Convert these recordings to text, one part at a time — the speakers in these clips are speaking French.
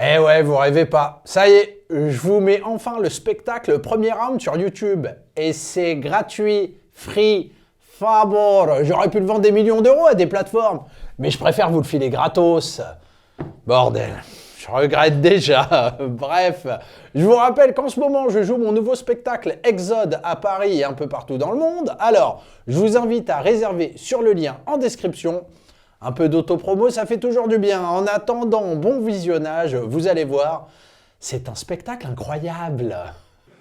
Eh ouais, vous rêvez pas. Ça y est, je vous mets enfin le spectacle Premier Round sur YouTube. Et c'est gratuit, free, favor. J'aurais pu le vendre des millions d'euros à des plateformes. Mais je préfère vous le filer gratos. Bordel, je regrette déjà. Bref, je vous rappelle qu'en ce moment, je joue mon nouveau spectacle Exode à Paris et un peu partout dans le monde. Alors, je vous invite à réserver sur le lien en description. Un peu d'autopromo, ça fait toujours du bien. En attendant, bon visionnage, vous allez voir, c'est un spectacle incroyable.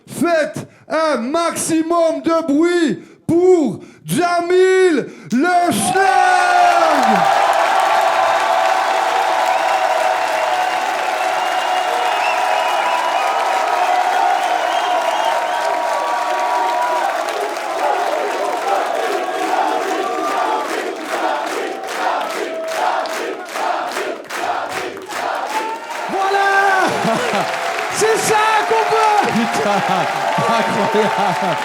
Faites un maximum de bruit pour Jamil Le Schlag! C'est ça qu'on veut! Putain, incroyable!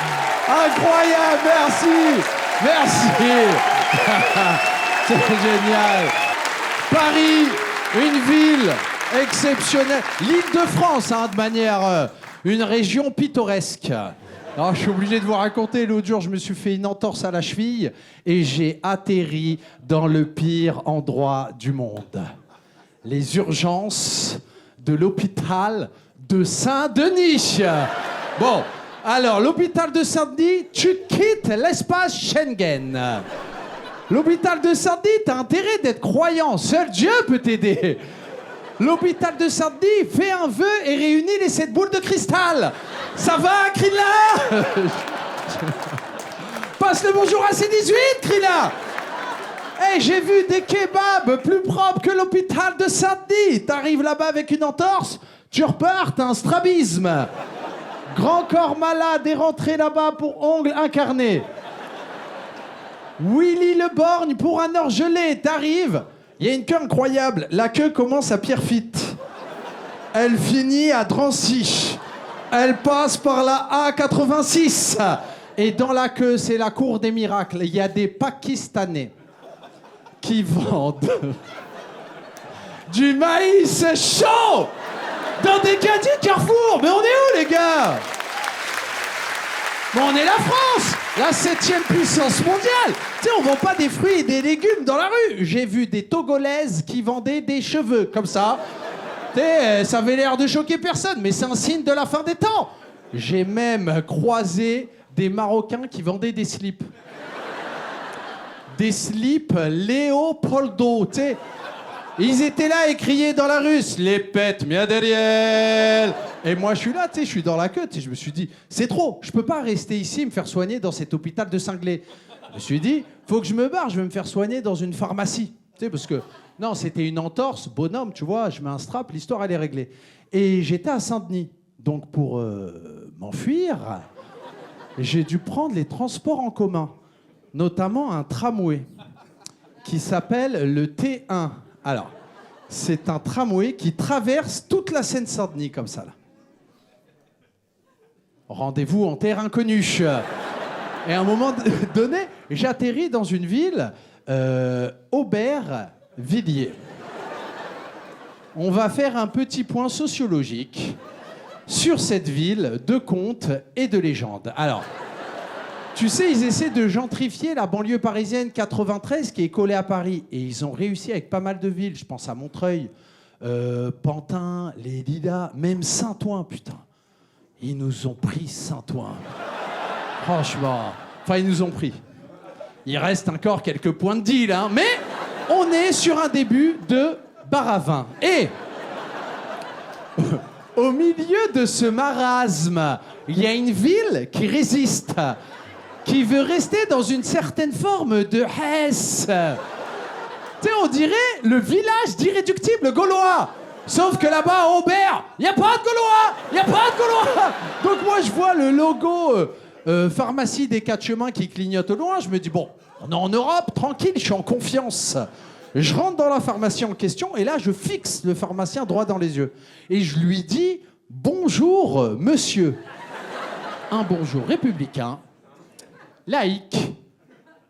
Incroyable, merci! Merci! C'est génial! Paris, une ville exceptionnelle. L'Île-de-France, hein, de manière... une région pittoresque. Alors, je suis obligé de vous raconter, l'autre jour, je me suis fait une entorse à la cheville et j'ai atterri dans le pire endroit du monde. Les urgences de l'hôpital de Saint-Denis. Bon, alors, l'hôpital de Saint-Denis, tu quittes l'espace Schengen. L'hôpital de Saint-Denis, t'as intérêt d'être croyant. Seul Dieu peut t'aider. L'hôpital de Saint-Denis, fais un vœu et réunis les 7 boules de cristal. Ça va, Krilla? Passe le bonjour à C18, Krilla. Hey, j'ai vu des kebabs plus propres que l'hôpital de Saint-Denis. T'arrives là-bas avec une entorse, tu repars, t'as un strabisme. Grand corps malade est rentré là-bas pour ongles incarnés. Willy Le Borgne pour un orgelé. T'arrives, il y a une queue incroyable. La queue commence à Pierrefitte. Elle finit à Drancy. Elle passe par la A86. Et dans la queue, c'est la cour des miracles. Il y a des Pakistanais qui vendent du maïs chaud dans des caddies Carrefour. Mais on est où, les gars? Bon, on est la France, la 7e puissance mondiale. Tu sais, on vend pas des fruits et des légumes dans la rue. J'ai vu des Togolaises qui vendaient des cheveux, comme ça. Tu sais, ça avait l'air de choquer personne, mais c'est un signe de la fin des temps. J'ai même croisé des Marocains qui vendaient des slips. Des slips Léopoldo, tu sais. Ils étaient là et criaient dans la rue, les pètes, mia derrière. Et moi, je suis là, tu sais, je suis dans la queue, tu sais, je me suis dit, c'est trop, je peux pas rester ici et me faire soigner dans cet hôpital de cinglés. Je me suis dit, faut que je me barre, je vais me faire soigner dans une pharmacie. Tu sais, parce que, non, c'était une entorse, bonhomme, tu vois, je mets un strap, l'histoire, elle est réglée. Et j'étais à Saint-Denis. Donc, pour m'enfuir, j'ai dû prendre les transports en commun, notamment un tramway qui s'appelle le T1. Alors, c'est un tramway qui traverse toute la Seine-Saint-Denis comme ça, là. Rendez-vous en terre inconnue. Et à un moment donné, j'atterris dans une ville, Aubervilliers. On va faire un petit point sociologique sur cette ville de contes et de légendes. Alors, tu sais, ils essaient de gentrifier la banlieue parisienne 93 qui est collée à Paris. Et ils ont réussi avec pas mal de villes. Je pense à Montreuil, Pantin, les Lilas, même Saint-Ouen, putain. Ils nous ont pris Saint-Ouen. Franchement. Enfin, ils nous ont pris. Il reste encore quelques points de deal, hein. Mais on est sur un début de bar à vin. Et au milieu de ce marasme, il y a une ville qui résiste, qui veut rester dans une certaine forme de Hesse. Tu sais, on dirait le village d'irréductibles gaulois. Sauf que là-bas, à Aubert, il n'y a pas de Gaulois. Il n'y a pas de Gaulois. Donc moi, je vois le logo pharmacie des 4 chemins qui clignote au loin. Je me dis, bon, on est en Europe, tranquille, je suis en confiance. Je rentre dans la pharmacie en question et là, je fixe le pharmacien droit dans les yeux. Et je lui dis, bonjour, monsieur. Un bonjour républicain, laïque,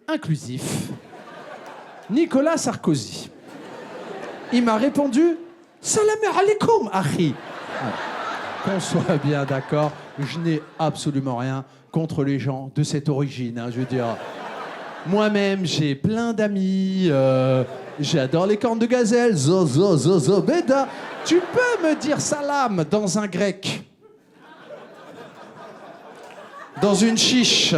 inclusif, Nicolas Sarkozy. Il m'a répondu, Salam alaikum, akhi. Qu'on soit bien d'accord, je n'ai absolument rien contre les gens de cette origine. Je veux dire, moi-même, j'ai plein d'amis. J'adore les cornes de gazelle. Zo, zo, zo, zo, beda. Tu peux me dire salam dans un grec, dans une chiche,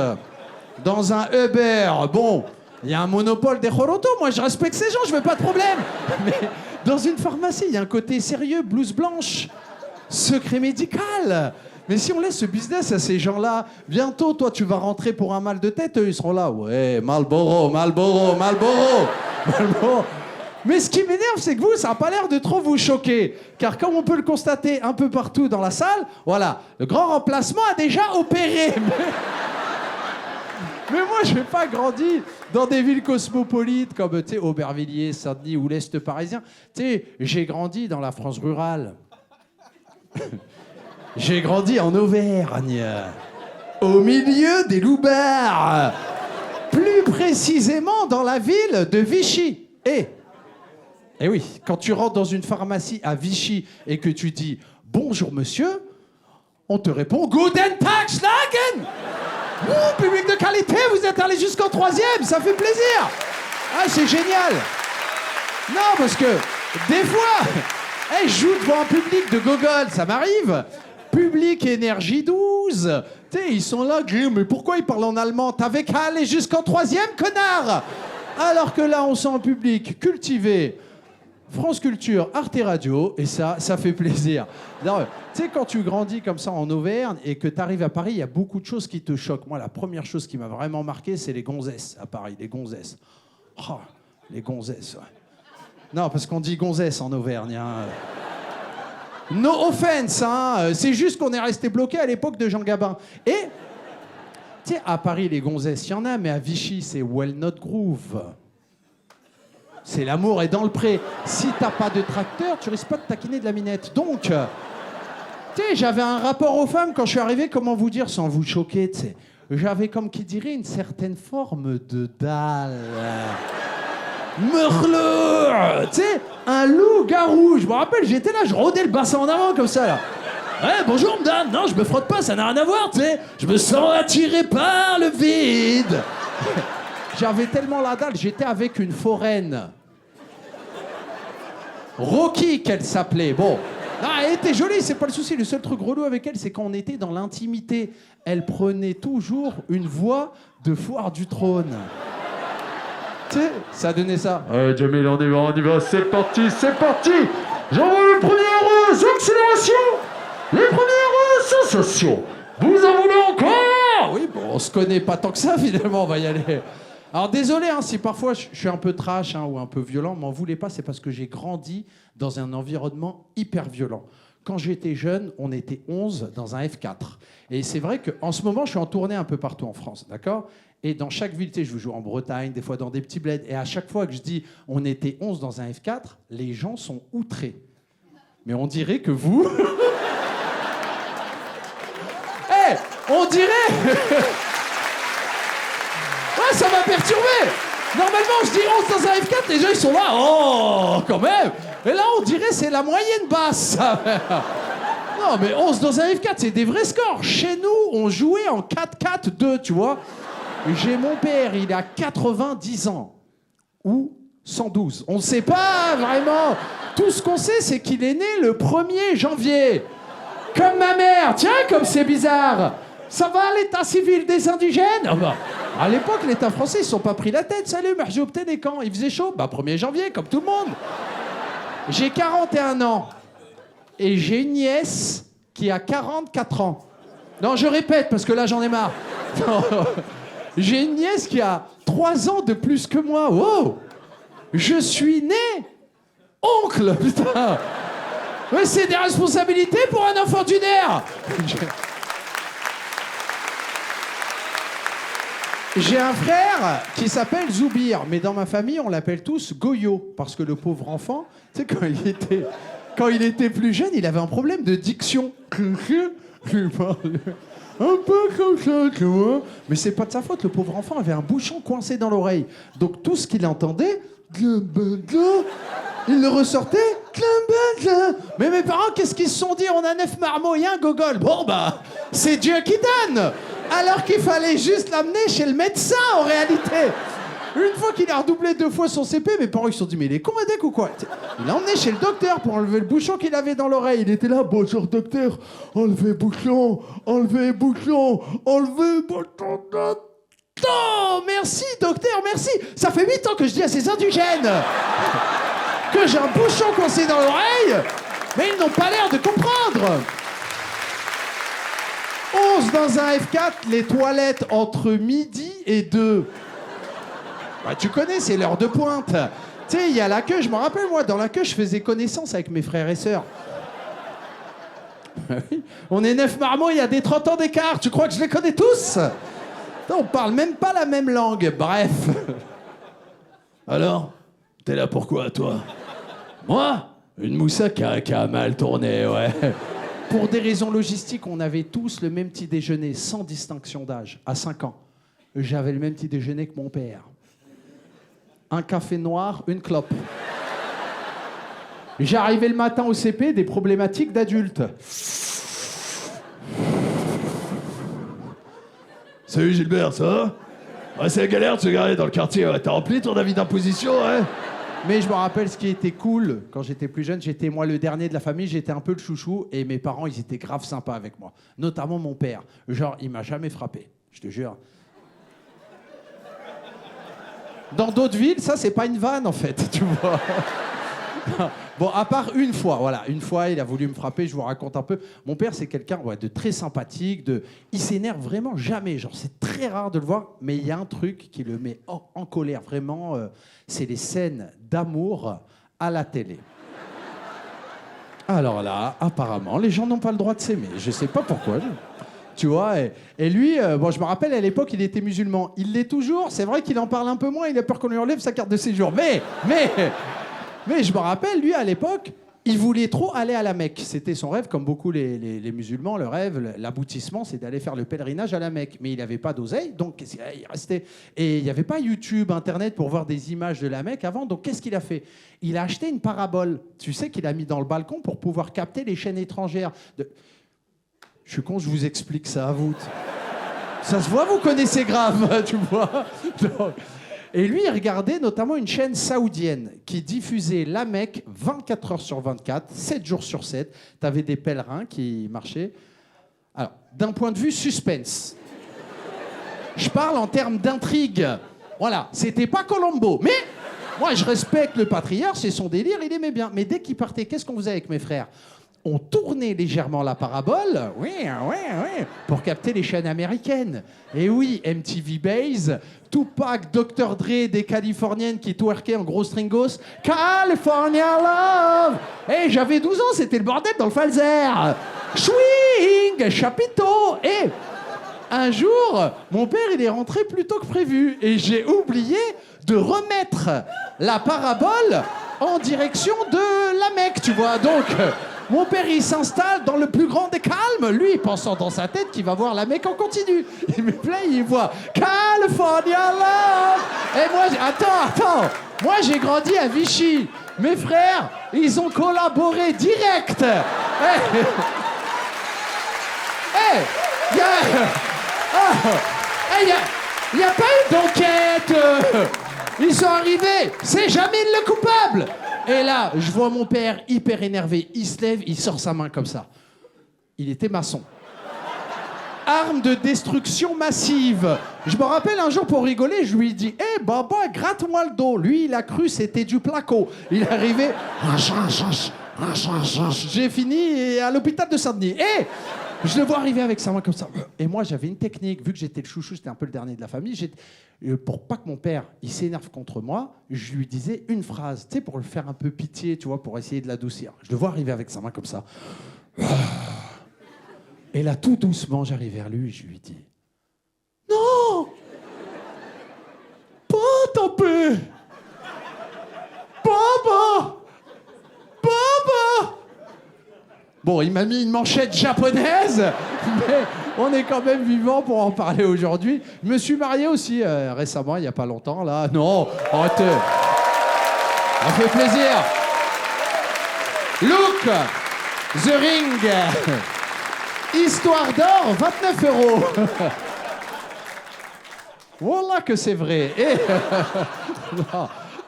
dans un Uber. Bon, il y a un monopole des chorotos. Moi, je respecte ces gens, je veux pas de problème. Mais dans une pharmacie, il y a un côté sérieux, blouse blanche, secret médical. Mais si on laisse ce business à ces gens-là, bientôt, toi, tu vas rentrer pour un mal de tête, eux, ils seront là. Ouais, Marlboro, Marlboro, Marlboro, Marlboro. Mais ce qui m'énerve, c'est que vous, ça n'a pas l'air de trop vous choquer. Car comme on peut le constater un peu partout dans la salle, voilà, le grand remplacement a déjà opéré. Mais moi, je n'ai pas grandi dans des villes cosmopolites comme, tu sais, Aubervilliers, Saint-Denis ou l'Est parisien. Tu sais, j'ai grandi dans la France rurale. J'ai grandi en Auvergne, au milieu des loupards, plus précisément dans la ville de Vichy. Et oui, quand tu rentres dans une pharmacie à Vichy et que tu dis « Bonjour monsieur », on te répond « Guten Tag, Schlagen !» Ouh, public de qualité, vous êtes allé jusqu'en 3e, ça fait plaisir. Ah, c'est génial. Non, parce que des fois, je joue devant un public de gogol, ça m'arrive. Public énergie 12. Tu sais, ils sont là, mais pourquoi ils parlent en allemand? T'avais qu'à aller jusqu'en 3e, connard. Alors que là, on sent un public cultivé. France Culture, Arte Radio, et ça fait plaisir. Tu sais, quand tu grandis comme ça en Auvergne et que tu arrives à Paris, il y a beaucoup de choses qui te choquent. Moi, la première chose qui m'a vraiment marqué, c'est les gonzesses à Paris, les gonzesses. Oh, les gonzesses, ouais. Non, parce qu'on dit gonzesse en Auvergne, hein. No offense, hein. C'est juste qu'on est resté bloqué à l'époque de Jean Gabin. Et, tu sais, à Paris, les gonzesses, il y en a, mais à Vichy, c'est Walnut Groove. C'est l'amour est dans le pré. Si t'as pas de tracteur, tu risques pas de taquiner de la minette. Donc, tu sais, j'avais un rapport aux femmes quand je suis arrivé, comment vous dire sans vous choquer, tu sais. J'avais, comme qui dirait, une certaine forme de dalle. Meurleux, tu sais, un loup-garou. Je me rappelle, j'étais là, je rôdais le bassin en avant comme ça, là. Ouais, bonjour, madame. Non, je me frotte pas, ça n'a rien à voir, tu sais. Je me sens attiré par le vide. J'avais tellement la dalle, j'étais avec une foraine. Rocky, qu'elle s'appelait. Bon, non, elle était jolie, c'est pas le souci. Le seul truc relou avec elle, c'est quand on était dans l'intimité. Elle prenait toujours une voix de Foire du Trône. Tu sais, ça donnait ça. Allez, Jamil, on y va, c'est parti. J'envoie le premier heureux, accélération. Les premières sensations. Vous en voulez encore? Oui, bon, on se connaît pas tant que ça, finalement, on va y aller. Alors désolé hein, si parfois je suis un peu trash hein, ou un peu violent, m'en voulez pas, c'est parce que j'ai grandi dans un environnement hyper violent. Quand j'étais jeune, on était 11 dans un F4. Et c'est vrai qu'en ce moment, je suis en tournée un peu partout en France, d'accord? Et dans chaque ville, tu sais, je joue en Bretagne, des fois dans des petits bleds. Et à chaque fois que je dis on était 11 dans un F4, les gens sont outrés. Mais on dirait que vous... Hé, on dirait... Ouais, ça m'a perturbé. Normalement, je dis 11 dans un F4, les gens, ils sont là. Oh, quand même. Et là, on dirait c'est la moyenne basse. Non, mais 11 dans un F4, c'est des vrais scores. Chez nous, on jouait en 4-4-2, tu vois. J'ai mon père, il a 90 ans. Ou 112. On ne sait pas vraiment. Tout ce qu'on sait, c'est qu'il est né le 1er janvier. Comme ma mère. Tiens, comme c'est bizarre. Ça va, l'état civil des indigènes? Ah bah, à l'époque, l'état français, ils ne se sont pas pris la tête. Salut, mais j'ai obtenu quand? Il faisait chaud? Bah, 1er janvier, comme tout le monde. J'ai 41 ans. Et j'ai une nièce qui a 44 ans. Non, je répète, parce que là, j'en ai marre. Non. J'ai une nièce qui a 3 ans de plus que moi. Wow! Je suis né oncle, putain! Ouais, c'est des responsabilités pour un enfant d'une ère! J'ai un frère qui s'appelle Zoubir, mais dans ma famille, on l'appelle tous Goyo, parce que le pauvre enfant, tu sais, quand il était plus jeune, il avait un problème de diction. Il parlait un peu comme ça, tu vois. Mais c'est pas de sa faute, le pauvre enfant avait un bouchon coincé dans l'oreille. Donc tout ce qu'il entendait, il le ressortait, Benz. Mais mes parents, qu'est-ce qu'ils se sont dit? On a 9 marmots et un gogol. Bon, bah, c'est Dieu qui donne. Alors qu'il fallait juste l'amener chez le médecin, en réalité. Une fois qu'il a redoublé 2 fois son CP, mes parents ils se sont dit, mais il est con à deck ou quoi? Il l'a emmené chez le docteur pour enlever le bouchon qu'il avait dans l'oreille. Il était là, bonjour docteur, enlevez bouchon, enlevez bouchon, enlevez bouchon. Oh, merci docteur, merci. Ça fait 8 ans que je dis à ces indigènes que j'ai un bouchon coincé dans l'oreille, mais ils n'ont pas l'air de comprendre. 11 dans un F4, les toilettes entre midi et 2. Bah, tu connais, c'est l'heure de pointe. Tu sais, il y a la queue, je me rappelle, moi, dans la queue, je faisais connaissance avec mes frères et sœurs. On est 9 marmots, il y a des 30 ans d'écart, tu crois que je les connais tous? On parle même pas la même langue, bref. Alors, t'es là pourquoi, toi? Moi? Une moussaka qui a mal tourné, ouais. Pour des raisons logistiques, on avait tous le même petit déjeuner, sans distinction d'âge, à 5 ans. J'avais le même petit déjeuner que mon père. Un café noir, une clope. J'arrivais le matin au CP, des problématiques d'adultes. Salut Gilbert, ça va? Ouais, c'est la galère de se garer dans le quartier, ouais. T'as rempli ton avis d'imposition, ouais? Mais je me rappelle ce qui était cool, quand j'étais plus jeune, j'étais moi le dernier de la famille, j'étais un peu le chouchou, et mes parents, ils étaient grave sympas avec moi. Notamment mon père. Genre, il m'a jamais frappé, je te jure. Dans d'autres villes, ça, c'est pas une vanne, en fait, tu vois. Bon, à part une fois, voilà. Une fois, il a voulu me frapper, je vous raconte un peu. Mon père, c'est quelqu'un de très sympathique, il s'énerve vraiment jamais. Genre, c'est très rare de le voir, mais il y a un truc qui le met en colère, vraiment. C'est les scènes d'amour à la télé. Alors là, apparemment, les gens n'ont pas le droit de s'aimer. Je sais pas pourquoi. Tu vois, et lui, bon, je me rappelle, à l'époque, il était musulman. Il l'est toujours. C'est vrai qu'il en parle un peu moins. Il a peur qu'on lui enlève sa carte de séjour. Mais je me rappelle, lui, à l'époque, il voulait trop aller à la Mecque. C'était son rêve, comme beaucoup les musulmans, le rêve, l'aboutissement, c'est d'aller faire le pèlerinage à la Mecque. Mais il n'avait pas d'oseille, donc il restait... Et il n'y avait pas YouTube, Internet pour voir des images de la Mecque avant. Donc qu'est-ce qu'il a fait? Il a acheté une parabole. Tu sais qu'il a mis dans le balcon pour pouvoir capter les chaînes étrangères. Je suis con, je vous explique ça à vous. Ça se voit, vous connaissez grave, tu vois. Donc... Et lui, il regardait notamment une chaîne saoudienne qui diffusait la Mecque 24 heures sur 24, 7 jours sur 7. Tu avais des pèlerins qui marchaient. Alors, d'un point de vue suspense, je parle en termes d'intrigue. Voilà, c'était pas Colombo. Mais moi, je respecte le patriarche, c'est son délire, il aimait bien. Mais dès qu'il partait, qu'est-ce qu'on faisait avec mes frères? On tournait légèrement la parabole, oui, pour capter les chaînes américaines. Et oui, MTV Base, Tupac, Dr. Dre, des Californiennes qui twerkaient en gros stringos. California Love. Et j'avais 12 ans, c'était le bordel dans le Falzer. Swing, chapiteau. Et un jour, mon père, il est rentré plus tôt que prévu. Et j'ai oublié de remettre la parabole en direction de la Mecque, tu vois. Donc... Mon père, il s'installe dans le plus grand des calmes, lui, pensant dans sa tête qu'il va voir la Mecque en continu. Il me plaît, il voit California Love. Et moi, attends. Moi, j'ai grandi à Vichy. Mes frères, ils ont collaboré direct. Il n'y a pas eu d'enquête. Ils sont arrivés. C'est jamais le coupable. Et là, je vois mon père hyper énervé. Il se lève, il sort sa main comme ça. Il était maçon. Arme de destruction massive. Je me rappelle un jour pour rigoler, je lui dis « Baba, gratte-moi le dos ». Lui, il a cru c'était du placo. Il est arrivé... J'ai fini à l'hôpital de Saint-Denis. Et je le vois arriver avec sa main comme ça. Et moi, j'avais une technique. Vu que j'étais le chouchou, j'étais un peu le dernier de la famille. Pour pas que mon père il s'énerve contre moi, je lui disais une phrase, tu sais, pour le faire un peu pitié, tu vois, pour essayer de l'adoucir. Je le vois arriver avec sa main comme ça. Et là, tout doucement, j'arrive vers lui et je lui dis « Non! Pas tant peu! Baba! Baba !» Bon, il m'a mis une manchette japonaise, mais on est quand même vivant pour en parler aujourd'hui. Je me suis marié aussi récemment, il n'y a pas longtemps, là. Non, arrêtez. Ça fait plaisir. Book, The Ring, Histoire d'or, 29 €. Voilà que c'est vrai. Et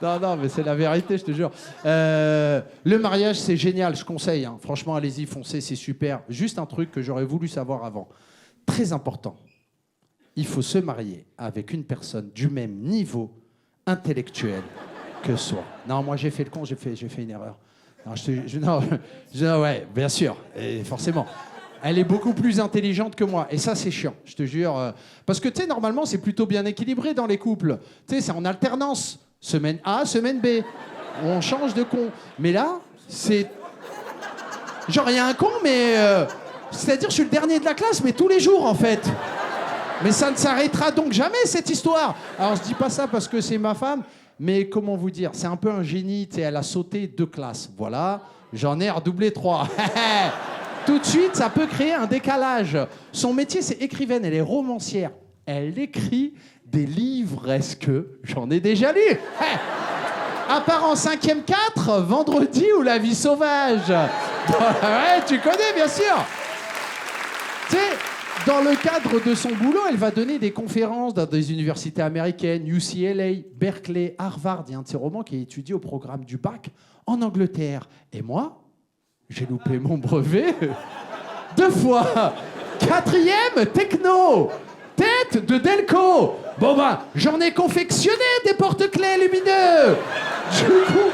non, mais c'est la vérité, je te jure. Le mariage, c'est génial, je conseille. Hein. Franchement, allez-y, foncez, c'est super. Juste un truc que j'aurais voulu savoir avant. Très important. Il faut se marier avec une personne du même niveau intellectuel que soi. Non, moi, j'ai fait le con, j'ai fait une erreur. Non, ouais, bien sûr, et forcément. Elle est beaucoup plus intelligente que moi. Et ça, c'est chiant, je te jure. Parce que, tu sais, normalement, c'est plutôt bien équilibré dans les couples. Tu sais, c'est en alternance. Semaine A, semaine B. On change de con. Mais là, c'est... Genre, il y a un con, mais... C'est-à-dire, je suis le dernier de la classe, mais tous les jours, en fait. Mais ça ne s'arrêtera donc jamais, cette histoire. Alors, je dis pas ça parce que c'est ma femme, mais comment vous dire, c'est un peu un génie, tu sais, elle a sauté 2 classes. Voilà, j'en ai redoublé 3. Tout de suite, ça peut créer un décalage. Son métier, c'est écrivaine, elle est romancière. Elle écrit des livres, est-ce que j'en ai déjà lu? À part en 5e 4, Vendredi ou La vie sauvage. Ouais, tu connais, bien sûr. Tu sais, dans le cadre de son boulot, elle va donner des conférences dans des universités américaines, UCLA, Berkeley, Harvard. Il y a un de ses romans qui est étudié au programme du bac en Angleterre. Et moi, j'ai loupé mon brevet 2 fois. 4e, techno. Tête de Delco. Bon bah, j'en ai confectionné des porte-clés lumineux. Du coup,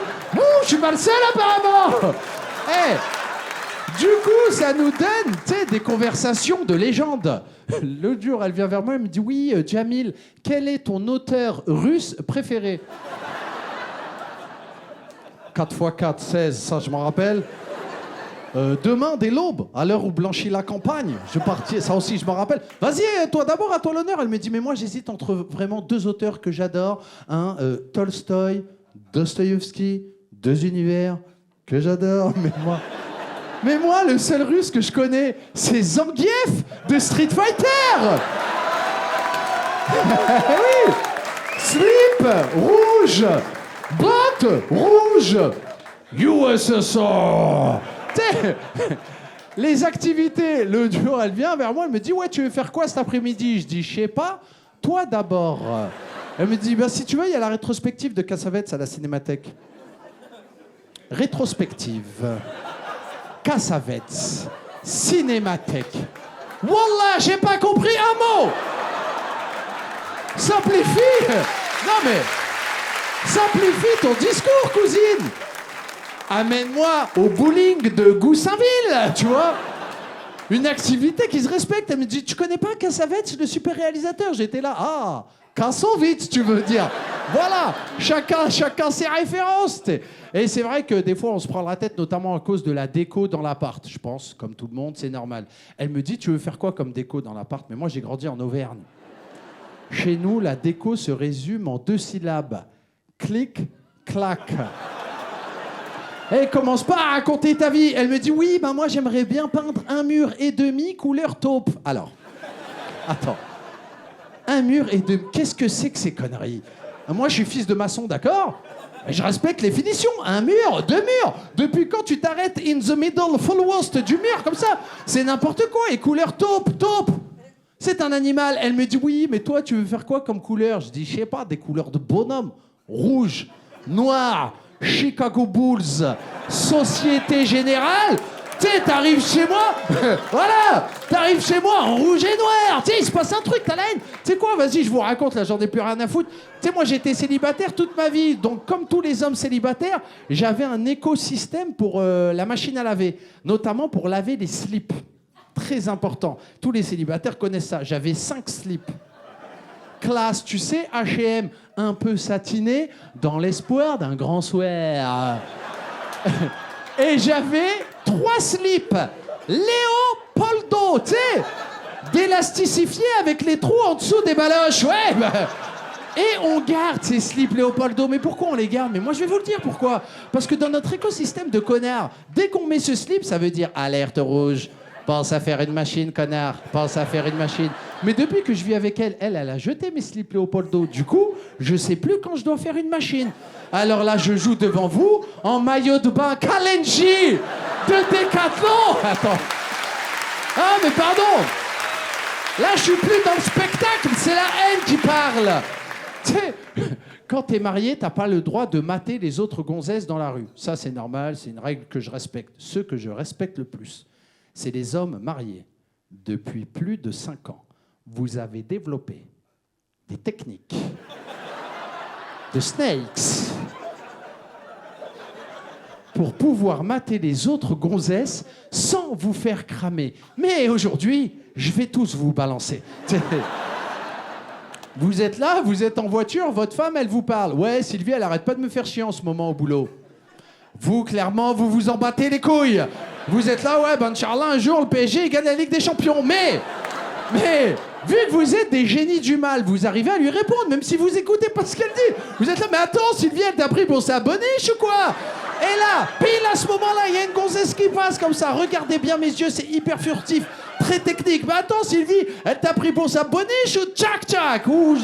je suis pas le seul apparemment. Du coup, ça nous donne, tu sais, des conversations de légende. L'autre jour, elle vient vers moi, elle me dit « Oui, Jamil, quel est ton auteur russe préféré ?» 4 x 4, 16, ça je m'en rappelle. Demain, dès l'aube, à l'heure où blanchit la campagne, je partis, ça aussi je m'en rappelle. Vas-y, toi d'abord, à toi l'honneur. Elle me dit « Mais moi, j'hésite entre vraiment 2 auteurs que j'adore. Tolstoï, Dostoïevski, 2 univers que j'adore. Mais moi, le seul russe que je connais, c'est Zangief de Street Fighter. Oui. Slip rouge, bottes rouges, USSR. T'sais, les activités. Le jour, elle vient vers moi, elle me dit « Ouais, tu veux faire quoi cet après-midi ?» Je dis « Je sais pas, toi d'abord. » Elle me dit « Si tu veux, il y a la rétrospective de Cassavetes à la Cinémathèque. » Rétrospective. Cassavetes, Cinémathèque. Wallah, j'ai pas compris un mot. Simplifie. Non mais, simplifie ton discours, cousine. Amène-moi au bowling de Goussainville, tu vois. Une activité qui se respecte. Elle me dit, tu connais pas Cassavetes, le super réalisateur? J'étais là, ah, Kassovitz, tu veux dire. Voilà, chacun ses références. Et c'est vrai que des fois, on se prend la tête, notamment à cause de la déco dans l'appart. Je pense, comme tout le monde, c'est normal. Elle me dit, tu veux faire quoi comme déco dans l'appart? Mais moi, j'ai grandi en Auvergne. Chez nous, la déco se résume en 2 syllabes. Clic, clac. Et commence pas à raconter ta vie. Elle me dit, oui, ben moi, j'aimerais bien peindre 1,5 mur couleur taupe. Alors, attends. 1,5 mur. Qu'est-ce que c'est que ces conneries? Moi, je suis fils de maçon, d'accord? Je respecte les finitions. 1 mur, 2 murs. Depuis quand tu t'arrêtes in the middle, full worst du mur, comme ça? C'est n'importe quoi. Et couleur taupe. C'est un animal. Elle me dit, oui, mais toi, tu veux faire quoi comme couleur? Je dis, je sais pas, des couleurs de bonhomme. Rouge, noir, Chicago Bulls, Société Générale. Tu sais, t'arrives chez moi, voilà, t'arrives chez moi en rouge et noir. Tu sais, il se passe un truc, t'as la haine. Tu sais quoi, vas-y, je vous raconte, là, j'en ai plus rien à foutre. Tu sais, moi, j'étais célibataire toute ma vie. Donc, comme tous les hommes célibataires, j'avais un écosystème pour la machine à laver, notamment pour laver les slips. Très important. Tous les célibataires connaissent ça. J'avais 5 slips. Classe, tu sais, H&M, un peu satiné, dans l'espoir d'un grand soir. Et j'avais 3 slips Léopoldo, tu sais, d'élasticifiés avec les trous en dessous des baloches, ouais. Et on garde ces slips Léopoldo. Mais pourquoi on les garde? Mais moi, je vais vous le dire pourquoi. Parce que dans notre écosystème de connards, dès qu'on met ce slip, ça veut dire alerte rouge. Pense à faire une machine, connard. Pense à faire une machine. Mais depuis que je vis avec elle, elle a jeté mes slips Léopoldo. Du coup, je sais plus quand je dois faire une machine. Alors là, je joue devant vous en maillot de bain Kalenji de Décathlon. Attends. Ah, mais pardon. Là, je suis plus dans le spectacle. C'est la haine qui parle. Tu sais, quand t'es marié, t'as pas le droit de mater les autres gonzesses dans la rue. Ça, c'est normal, c'est une règle que je respecte. Ceux que je respecte le plus, c'est les hommes mariés. Depuis plus de 5 ans, vous avez développé des techniques de snakes pour pouvoir mater les autres gonzesses sans vous faire cramer. Mais aujourd'hui, je vais tous vous balancer. Vous êtes là, vous êtes en voiture, votre femme, elle vous parle. Ouais, Sylvie, elle arrête pas de me faire chier en ce moment au boulot. Vous, clairement, vous vous en battez les couilles. Vous êtes là, ouais, ben, Inch'Allah, un jour, le PSG, il gagne la Ligue des Champions. Mais, vu que vous êtes des génies du mal, vous arrivez à lui répondre, même si vous écoutez pas ce qu'elle dit. Vous êtes là, mais attends, Sylvie, elle t'a pris pour sa boniche ou quoi? Et là, pile à ce moment-là, il y a une gonzesse qui passe comme ça. Regardez bien mes yeux, c'est hyper furtif, très technique. Mais attends, Sylvie, elle t'a pris pour sa boniche ou tchac-tchac ou...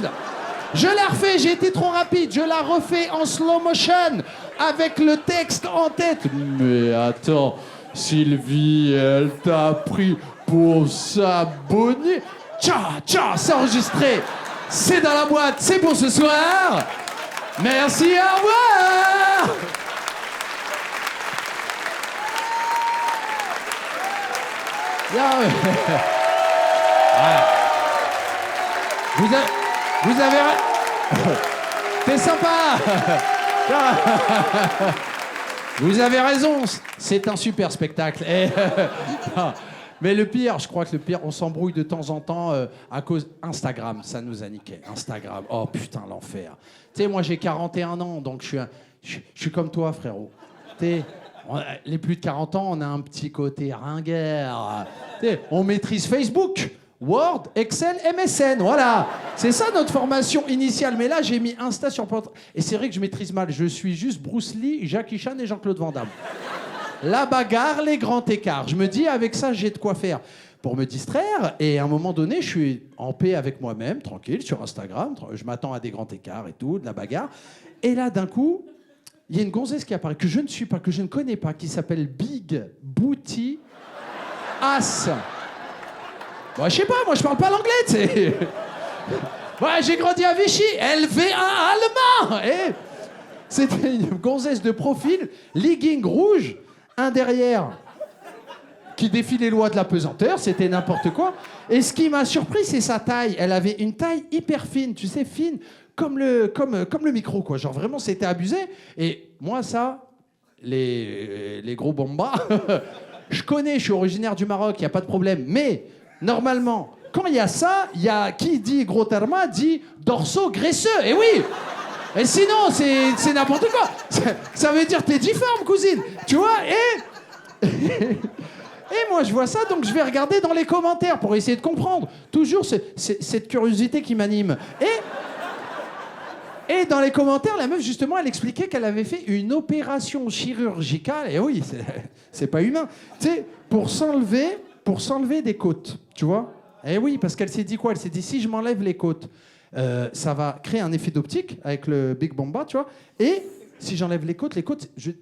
Je la refais, j'ai été trop rapide. Je la refais en slow motion, avec le texte en tête. Mais attends, Sylvie, elle t'a pris pour sa boniche. Tcha, c'est enregistré. C'est dans la boîte, c'est pour ce soir. Merci, au revoir. Voilà. Vous avez... T'es sympa. Vous avez raison, c'est un super spectacle. Mais le pire, je crois que le pire, on s'embrouille de temps en temps à cause Instagram. Ça nous a niqué. Instagram, oh putain, l'enfer. Tu sais, moi j'ai 41 ans, donc je suis comme toi, frérot. Tu sais, les plus de 40 ans, on a un petit côté ringard. Tu sais, on maîtrise Facebook, Word, Excel, MSN, voilà. C'est ça notre formation initiale. Mais là, j'ai mis Insta sur portrait. Et c'est vrai que je maîtrise mal. Je suis juste Bruce Lee, Jackie Chan et Jean-Claude Van Damme. La bagarre, les grands écarts. Je me dis, avec ça, j'ai de quoi faire pour me distraire. Et à un moment donné, je suis en paix avec moi-même, tranquille, sur Instagram. Je m'attends à des grands écarts et tout, de la bagarre. Et là, d'un coup, il y a une gonzesse qui apparaît, que je ne suis pas, que je ne connais pas, qui s'appelle Big Booty Ass. Bon, je sais pas, moi, je parle pas l'anglais, tu sais. Ouais, j'ai grandi à Vichy, LV1 allemand. Et c'était une gonzesse de profil, legging rouge, un derrière qui défie les lois de la pesanteur, c'était n'importe quoi. Et ce qui m'a surpris, c'est sa taille. Elle avait une taille hyper fine, tu sais, fine, comme le micro, quoi. Genre vraiment, c'était abusé. Et moi, ça, les gros bombas, je connais, je suis originaire du Maroc, il n'y a pas de problème. Mais normalement, quand il y a ça, il y a qui dit gros terma dit dorsaux graisseux. Et oui. Et sinon, c'est n'importe quoi. Ça veut dire t'es difforme, cousine. Tu vois, et moi, je vois ça, donc je vais regarder dans les commentaires pour essayer de comprendre. Toujours cette curiosité qui m'anime. Et dans les commentaires, la meuf, justement, elle expliquait qu'elle avait fait une opération chirurgicale. Et oui, c'est pas humain. Tu sais, pour s'enlever des côtes, tu vois. Et oui, parce qu'elle s'est dit quoi? Elle s'est dit, si je m'enlève les côtes, ça va créer un effet d'optique avec le Big Bomba, tu vois. Et si j'enlève les côtes,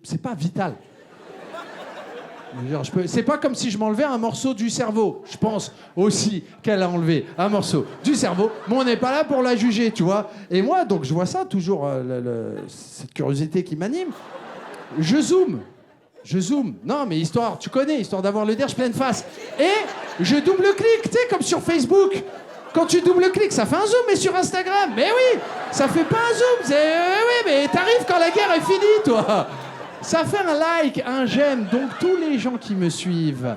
c'est pas vital. C'est pas comme si je m'enlevais un morceau du cerveau. Je pense aussi qu'elle a enlevé un morceau du cerveau, mais on n'est pas là pour la juger, tu vois. Et moi, donc, je vois ça, toujours cette curiosité qui m'anime. Je zoome. Non, mais histoire d'avoir le derche pleine face. Et je double-clique, tu sais, comme sur Facebook. Quand tu double-cliques, ça fait un zoom, mais sur Instagram, mais oui, ça fait pas un zoom. Oui, mais t'arrives quand la guerre est finie, toi. Ça fait un like, un j'aime. Donc tous les gens qui me suivent,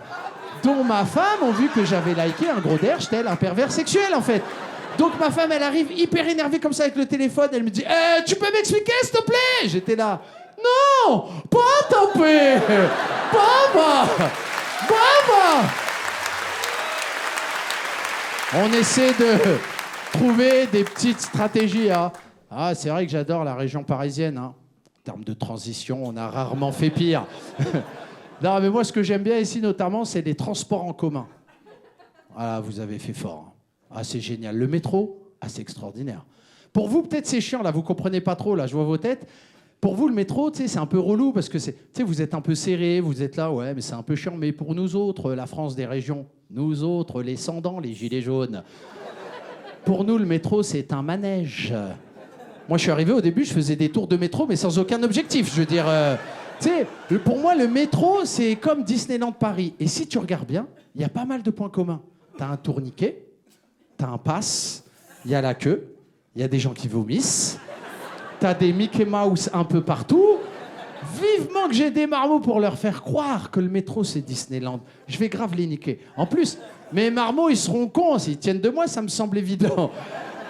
dont ma femme, ont vu que j'avais liké un gros derche, tel un pervers sexuel, en fait. Donc ma femme, elle arrive hyper énervée comme ça avec le téléphone. Elle me dit « Tu peux m'expliquer, s'il te plaît ?» J'étais là. « Non, pas taper. Baba. On essaie de trouver des petites stratégies. Hein. Ah, c'est vrai que j'adore la région parisienne. Hein. En termes de transition, on a rarement fait pire. Non, mais moi, ce que j'aime bien ici, notamment, c'est les transports en commun. Ah, vous avez fait fort. Hein. Ah, c'est génial. Le métro, ah, c'est extraordinaire. Pour vous, peut-être, c'est chiant, là, vous comprenez pas trop, là, je vois vos têtes. Pour vous, le métro, tu sais, c'est un peu relou parce que vous êtes un peu serré, vous êtes là, ouais, mais c'est un peu chiant. Mais pour nous autres, la France des régions, nous autres, les sans-dents, les gilets jaunes, pour nous, le métro, c'est un manège. Moi, je suis arrivé au début, je faisais des tours de métro, mais sans aucun objectif. Je veux dire, tu sais, pour moi, le métro, c'est comme Disneyland Paris. Et si tu regardes bien, il y a pas mal de points communs. T'as un tourniquet, t'as un pass, il y a la queue, il y a des gens qui vomissent, t'as des Mickey Mouse un peu partout. Vivement que j'ai des marmots pour leur faire croire que le métro, c'est Disneyland. Je vais grave les niquer. En plus, mes marmots, ils seront cons. S'ils tiennent de moi, ça me semble évident.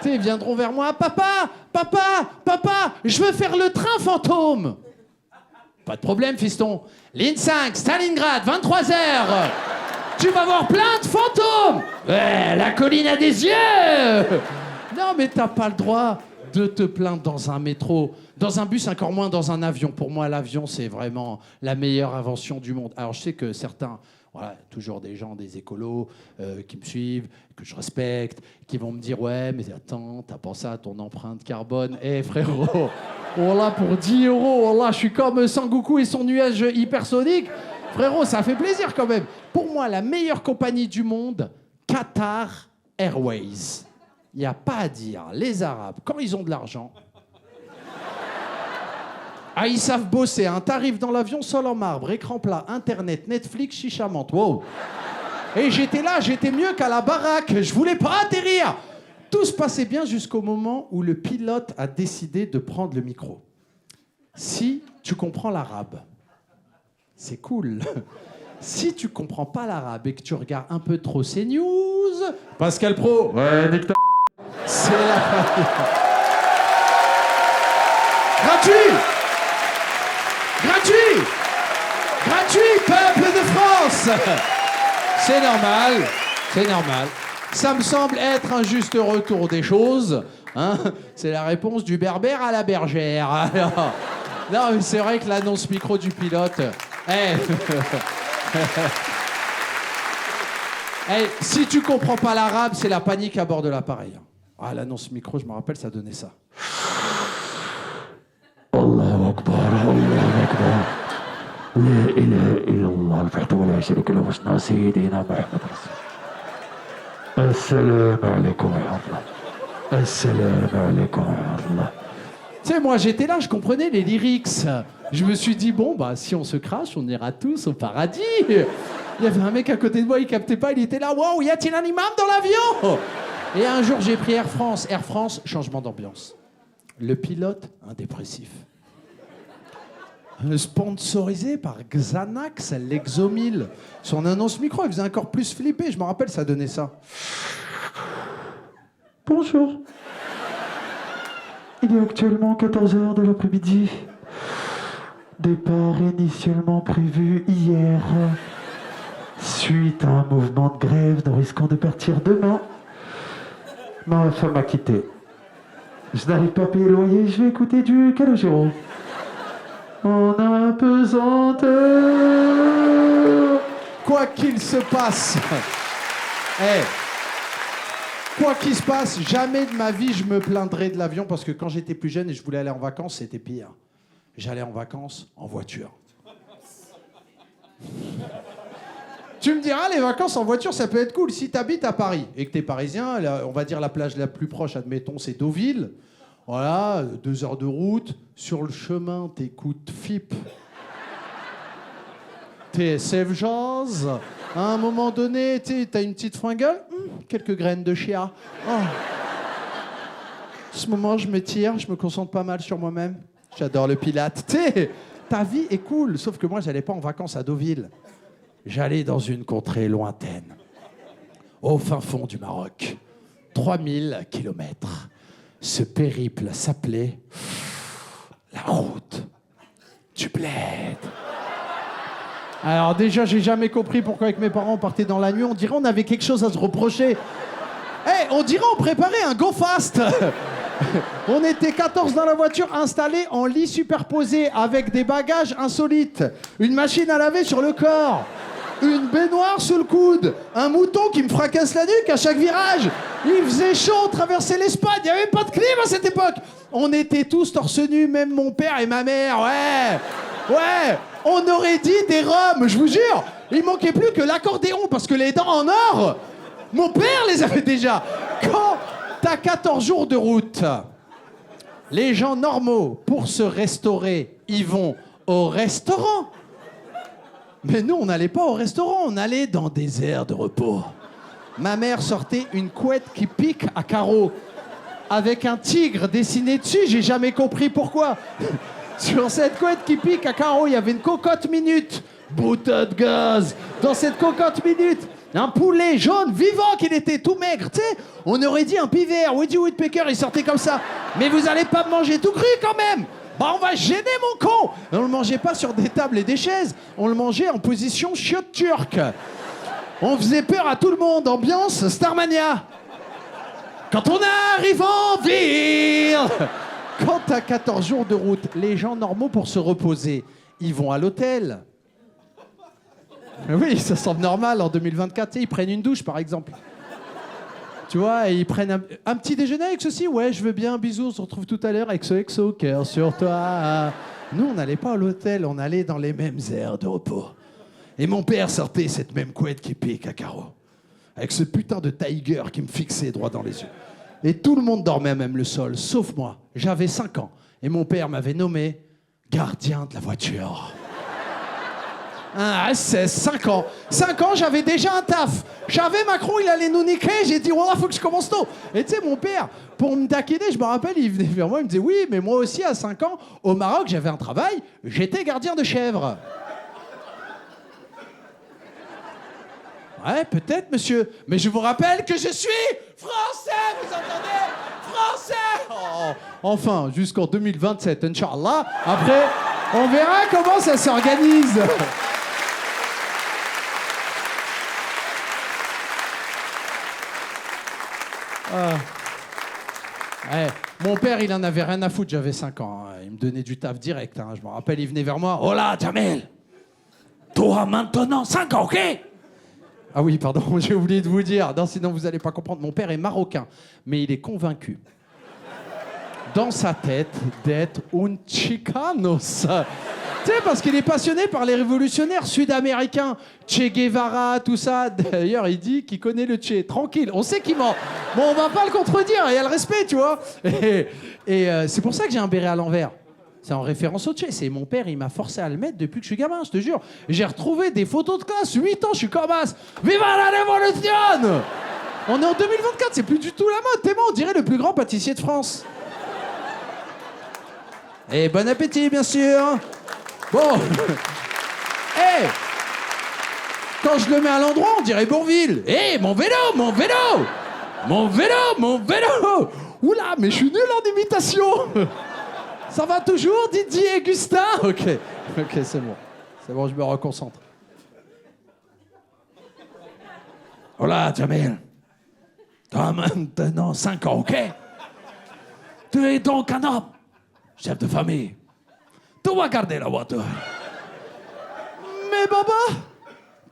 Tu sais, ils viendront vers moi. Papa, papa, papa, je veux faire le train fantôme. Pas de problème, fiston. Ligne 5, Stalingrad, 23h. Tu vas voir plein de fantômes. Ouais, la colline a des yeux. Non, mais t'as pas le droit de te plaindre dans un métro, dans un bus, encore moins dans un avion. Pour moi, l'avion, c'est vraiment la meilleure invention du monde. Alors, je sais que certains, voilà, toujours des gens, des écolos qui me suivent, que je respecte, qui vont me dire « Ouais, mais attends, t'as pensé à ton empreinte carbone ?» Eh, frérot, oh là, pour 10 €, oh là, je suis comme Sangoku et son nuage hypersonique. Frérot, ça fait plaisir quand même. Pour moi, la meilleure compagnie du monde, Qatar Airways. Il n'y a pas à dire. Les Arabes, quand ils ont de l'argent, ah, ils savent bosser. Hein. T'arrives dans l'avion, sol en marbre, écran plat, Internet, Netflix, chicha menthe. Wow. Et j'étais là, j'étais mieux qu'à la baraque. Je voulais pas atterrir. Tout se passait bien jusqu'au moment où le pilote a décidé de prendre le micro. Si tu comprends l'arabe, c'est cool. Si tu comprends pas l'arabe et que tu regardes un peu trop CNews, Pascal Pro, Ouais, nique ta... c'est la gratuit, gratuit, gratuit, peuple de France. C'est normal, c'est normal. Ça me semble être un juste retour des choses. Hein, c'est la réponse du berbère à la bergère. Alors, non, mais c'est vrai que l'annonce micro du pilote. Si tu comprends pas l'arabe, c'est la panique à bord de l'appareil. Ah, l'annonce micro, je me rappelle, ça donnait ça. Allahu Akbar, Allahu Akbar. La ilaha illallah, al-wahdahu la sharika lahu, wa sayyidina Muhammad Rasul. Assalamu alaikum wa rahmatullah. Assalamu alaikum wa rahmatullah. Tu sais, moi, j'étais là, je comprenais les lyrics. Je me suis dit, bon, bah, si on se crache, on ira tous au paradis. Il y avait un mec à côté de moi, il captait pas, il était là, waouh, y a-t-il un imam dans l'avion? Et un jour, j'ai pris Air France. Air France, changement d'ambiance. Le pilote, un dépressif. Sponsorisé par Xanax, l'Exomil. Son annonce micro, il faisait encore plus flipper. Je me rappelle, ça donnait ça. Bonjour. Il est actuellement 14h de l'après-midi. Départ initialement prévu hier. Suite à un mouvement de grève, nous risquons de partir demain. Ma femme m'a quitté. Je n'arrive pas à payer le loyer, je vais écouter du Calogero. En apesanteur. Quoi qu'il se passe, quoi qu'il se passe, jamais de ma vie je me plaindrai de l'avion parce que quand j'étais plus jeune et je voulais aller en vacances, c'était pire. J'allais en vacances en voiture. Tu me diras, les vacances en voiture, ça peut être cool. Si t'habites à Paris et que t'es parisien, on va dire la plage la plus proche, admettons, c'est Deauville. Voilà, 2 heures de route. Sur le chemin, t'écoutes FIP. TSF Jazz. À un moment donné, t'as une petite fringale, quelques graines de chia. Oh. À ce moment, je me tire, je me concentre pas mal sur moi-même. J'adore le pilate. T'sais, ta vie est cool, sauf que moi, j'allais pas en vacances à Deauville. J'allais dans une contrée lointaine, au fin fond du Maroc. 3000 kilomètres. Ce périple s'appelait la route du bled. Alors déjà, j'ai jamais compris pourquoi avec mes parents on partait dans la nuit. On dirait on avait quelque chose à se reprocher. On dirait on préparait un go fast. On était 14 dans la voiture, installés en lit superposé, avec des bagages insolites, une machine à laver sur le corps, une baignoire sous le coude, un mouton qui me fracasse la nuque à chaque virage. Il faisait chaud, on traversait l'Espagne, il n'y avait pas de clim à cette époque. On était tous torse nu, même mon père et ma mère, ouais, on aurait dit des Roms, je vous jure. Il manquait plus que l'accordéon, parce que les dents en or, mon père les avait déjà. Quand t'as 14 jours de route, les gens normaux, pour se restaurer, ils vont au restaurant. Mais nous, on n'allait pas au restaurant, on allait dans des aires de repos. Ma mère sortait une couette qui pique à carreaux, avec un tigre dessiné dessus, j'ai jamais compris pourquoi. Sur cette couette qui pique à carreaux, il y avait une cocotte minute. Bouteille de gaz. Dans cette cocotte minute, un poulet jaune vivant qu'il était tout maigre, tu sais. On aurait dit un pivert, Woody Woodpecker, il sortait comme ça. Mais vous allez pas me manger tout cru quand même. Bah on va gêner mon con. On le mangeait pas sur des tables et des chaises, on le mangeait en position chiotte turque. On faisait peur à tout le monde, ambiance Starmania. Quand on arrive en ville. Quand t'as 14 jours de route, les gens normaux pour se reposer, ils vont à l'hôtel. Oui, ça semble normal en 2024, tu sais, ils prennent une douche par exemple. Tu vois, et ils prennent un petit déjeuner avec ceci. Ouais, je veux bien, bisous, on se retrouve tout à l'heure avec ce exo, cœur sur toi. Nous, on n'allait pas à l'hôtel, on allait dans les mêmes aires de repos. Et mon père sortait cette même couette qui pique à carreaux, avec ce putain de tiger qui me fixait droit dans les yeux. Et tout le monde dormait à même le sol, sauf moi. J'avais 5 ans, et mon père m'avait nommé gardien de la voiture. Ah, c'est 5 ans. 5 ans, j'avais déjà un taf. J'avais Macron, il allait nous niquer. J'ai dit, voilà, faut que je commence tôt. Et tu sais, mon père, pour me taquiner, je me rappelle, il venait vers moi, il me disait, oui, mais moi aussi, à 5 ans, au Maroc, j'avais un travail, j'étais gardien de chèvre. Ouais, peut-être, monsieur. Mais je vous rappelle que je suis français, vous entendez? Français! Oh, enfin, jusqu'en 2027, Inch'Allah. Après, on verra comment ça s'organise. Ouais, mon père, il en avait rien à foutre, j'avais 5 ans. Hein. Il me donnait du taf direct. Hein. Je me rappelle, il venait vers moi. Oh là, Jamel, toi maintenant 5 ans, ok? Ah oui, pardon, j'ai oublié de vous dire. Non, sinon vous allez pas comprendre. Mon père est marocain, mais il est convaincu, dans sa tête, d'être un chicanos. Tu sais, parce qu'il est passionné par les révolutionnaires sud-américains, Che Guevara, tout ça. D'ailleurs, il dit qu'il connaît le Che. Tranquille, on sait qu'il ment. Bon, on va pas le contredire, il y a le respect, tu vois. Et c'est pour ça que j'ai un béret à l'envers. C'est en référence au Che. C'est mon père, il m'a forcé à le mettre depuis que je suis gamin, je te jure. J'ai retrouvé des photos de classe, 8 ans, je suis comme as. Viva la révolution! On est en 2024, c'est plus du tout la mode. T'es on dirait le plus grand pâtissier de France. Et bon appétit, bien sûr. Bon. Hey, quand je le mets à l'endroit, on dirait Bourville. Hey, mon vélo, mon vélo! Mon vélo, mon vélo! Oula, mais je suis nul en imitation. Ça va toujours, Didier et Gustin? Ok, c'est bon. C'est bon, je me reconcentre. Voilà, Jamel. T'as maintenant 5 ans, ok? Tu es donc un homme, chef de famille. Tu vas garder la voiture. Mais baba,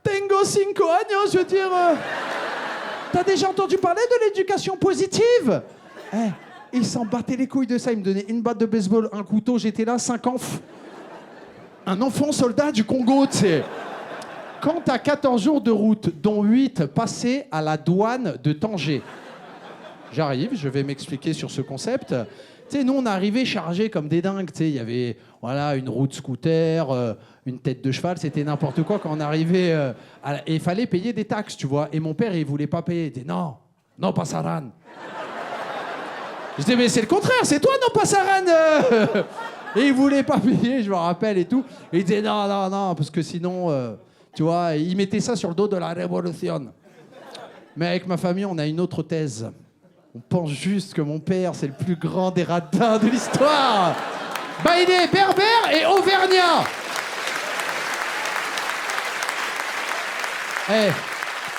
tengo 5 años, je veux dire... T'as déjà entendu parler de l'éducation positive? Il s'en battait les couilles de ça. Il me donnait une batte de baseball, un couteau, j'étais là, 5 ans. Un enfant soldat du Congo, tu sais. Quand t'as 14 jours de route, dont 8 passés à la douane de Tanger. J'arrive, je vais m'expliquer sur ce concept. Tu sais, nous, on arrivait chargés comme des dingues. Tu sais, il y avait voilà, une roue de scooter, une tête de cheval, c'était n'importe quoi. Quand on arrivait, et il fallait payer des taxes, tu vois. Et mon père, il voulait pas payer. Il disait non, non pasaran. Je disais, mais c'est le contraire, c'est toi, non pasaran. Et il voulait pas payer, je me rappelle et tout. Et il disait non, non, non, parce que sinon, tu vois, il mettait ça sur le dos de la révolution. Mais avec ma famille, on a une autre thèse. On pense juste que mon père, c'est le plus grand des radins de l'histoire. Bah, il est berbère et auvergnat.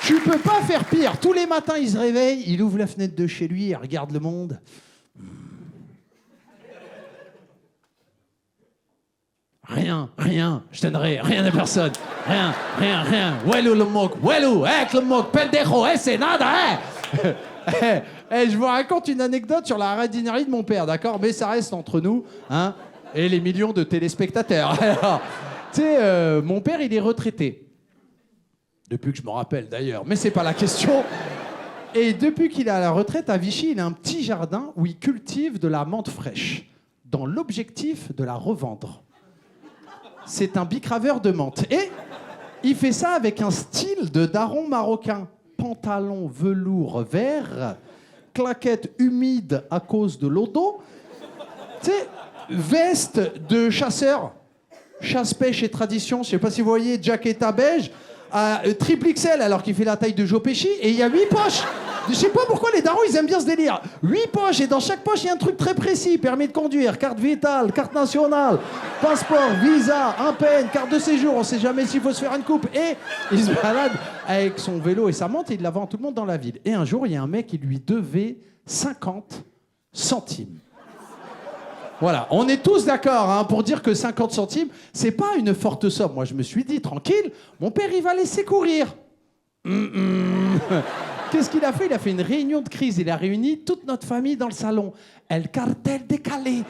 Tu peux pas faire pire. Tous les matins, il se réveille, il ouvre la fenêtre de chez lui, il regarde le monde. Rien, je donnerai rien à personne. Rien. Welou le mouk, welou, le mouk, pendejo, c'est nada, je vous raconte une anecdote sur la radinerie de mon père, d'accord? Mais ça reste entre nous, hein, et les millions de téléspectateurs. Alors, tu sais, mon père, il est retraité. Depuis que je me rappelle, d'ailleurs. Mais c'est pas la question. Et depuis qu'il est à la retraite, à Vichy, il a un petit jardin où il cultive de la menthe fraîche, dans l'objectif de la revendre. C'est un bicraveur de menthe. Et il fait ça avec un style de daron marocain. Pantalon velours vert, claquettes humides à cause de l'eau d'eau, tu sais, veste de chasseur, chasse-pêche et tradition, je sais pas si vous voyez, jaquetta beige, à triple XL alors qu'il fait la taille de Joe Pesci, et il y a 8 poches. Je sais pas pourquoi les darons ils aiment bien ce délire. 8 poches et dans chaque poche il y a un truc très précis. Permis de conduire, carte vitale, carte nationale, passeport, visa, un PN, carte de séjour. On sait jamais s'il faut se faire une coupe. Et il se balade avec son vélo et sa montre et il la vend à tout le monde dans la ville. Et un jour il y a un mec qui lui devait 50 centimes. Voilà, on est tous d'accord hein, pour dire que 50 centimes, c'est pas une forte somme. Moi je me suis dit, tranquille, mon père il va laisser courir. Qu'est-ce qu'il a fait? Il a fait une réunion de crise. Il a réuni toute notre famille dans le salon. El cartel décalé.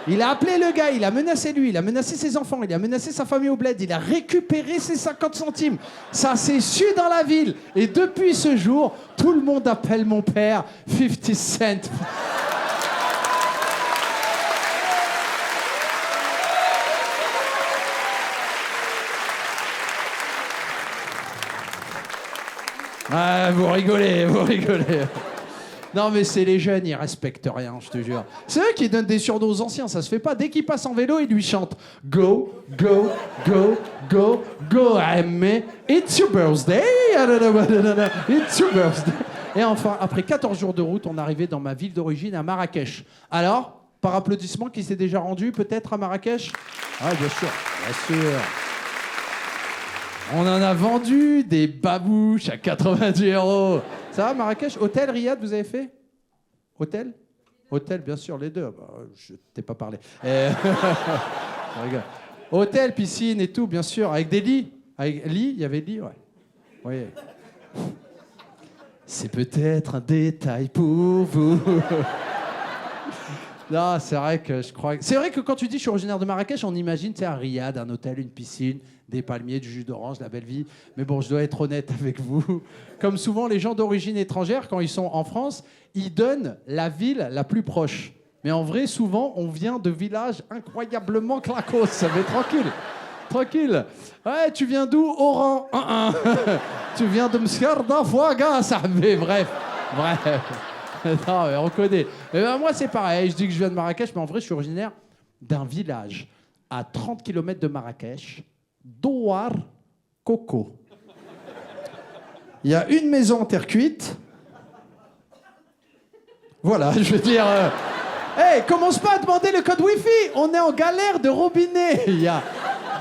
Il a appelé le gars, il a menacé lui, il a menacé ses enfants, il a menacé sa famille au bled, il a récupéré ses 50 centimes. Ça s'est su dans la ville. Et depuis ce jour, tout le monde appelle mon père 50 Cent. Ah, vous rigolez. Non, mais c'est les jeunes, ils respectent rien, je te jure. C'est eux qui donnent des surnoms aux anciens, ça se fait pas. Dès qu'ils passent en vélo, ils lui chantent Go, go, go, go, go, aimé, it's your birthday, it's your birthday. Et enfin, après 14 jours de route, on est arrivé dans ma ville d'origine, à Marrakech. Alors, par applaudissement, qui s'est déjà rendu peut-être à Marrakech? Ah, bien sûr. On en a vendu des babouches à 90 €. Ça va, Marrakech? Hôtel, Riyad, vous avez fait? Hôtel? Hôtel, bien sûr, les deux. Bah, je t'ai pas parlé. Je rigole. Hôtel, piscine et tout, bien sûr, avec des lits. Avec lit, il y avait lit, ouais. Oui. C'est peut-être un détail pour vous. Non, c'est vrai que je crois... C'est vrai que quand tu dis je suis originaire de Marrakech, on imagine, tu sais, un riad, un hôtel, une piscine, des palmiers, du jus d'orange, la belle vie. Mais bon, je dois être honnête avec vous. Comme souvent, les gens d'origine étrangère, quand ils sont en France, ils donnent la ville la plus proche. Mais en vrai, souvent, on vient de villages incroyablement clacos. Ça va être tranquille. Ouais, tu viens d'où? Oran. Tu viens de Mskarda, Fouaga, ça. Mais bref. Non, mais on connaît. Mais ben, moi, c'est pareil. Je dis que je viens de Marrakech, mais en vrai, je suis originaire d'un village à 30 km de Marrakech, Douar Coco. Il y a une maison en terre cuite. Voilà, je veux dire... Hey, commence pas à demander le code Wi-Fi. On est en galère de robinet. Il y a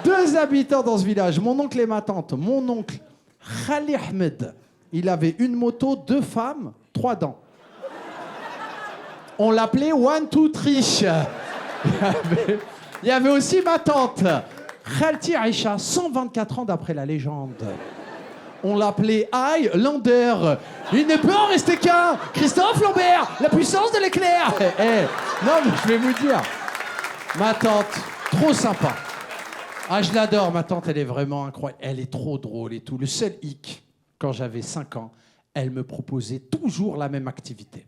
2 habitants dans ce village, mon oncle et ma tante. Mon oncle, Khali Ahmed, il avait une moto, 2 femmes, 3 dents. On l'appelait One Two Triche. Il y avait aussi ma tante, Khalti Aïcha, 124 ans d'après la légende. On l'appelait Highlander. Il ne peut en rester qu'un. Christophe Lambert, la puissance de l'éclair. Non, mais je vais vous dire, ma tante, trop sympa. Ah, je l'adore, ma tante, elle est vraiment incroyable. Elle est trop drôle et tout. Le seul hic, quand j'avais 5 ans, elle me proposait toujours la même activité.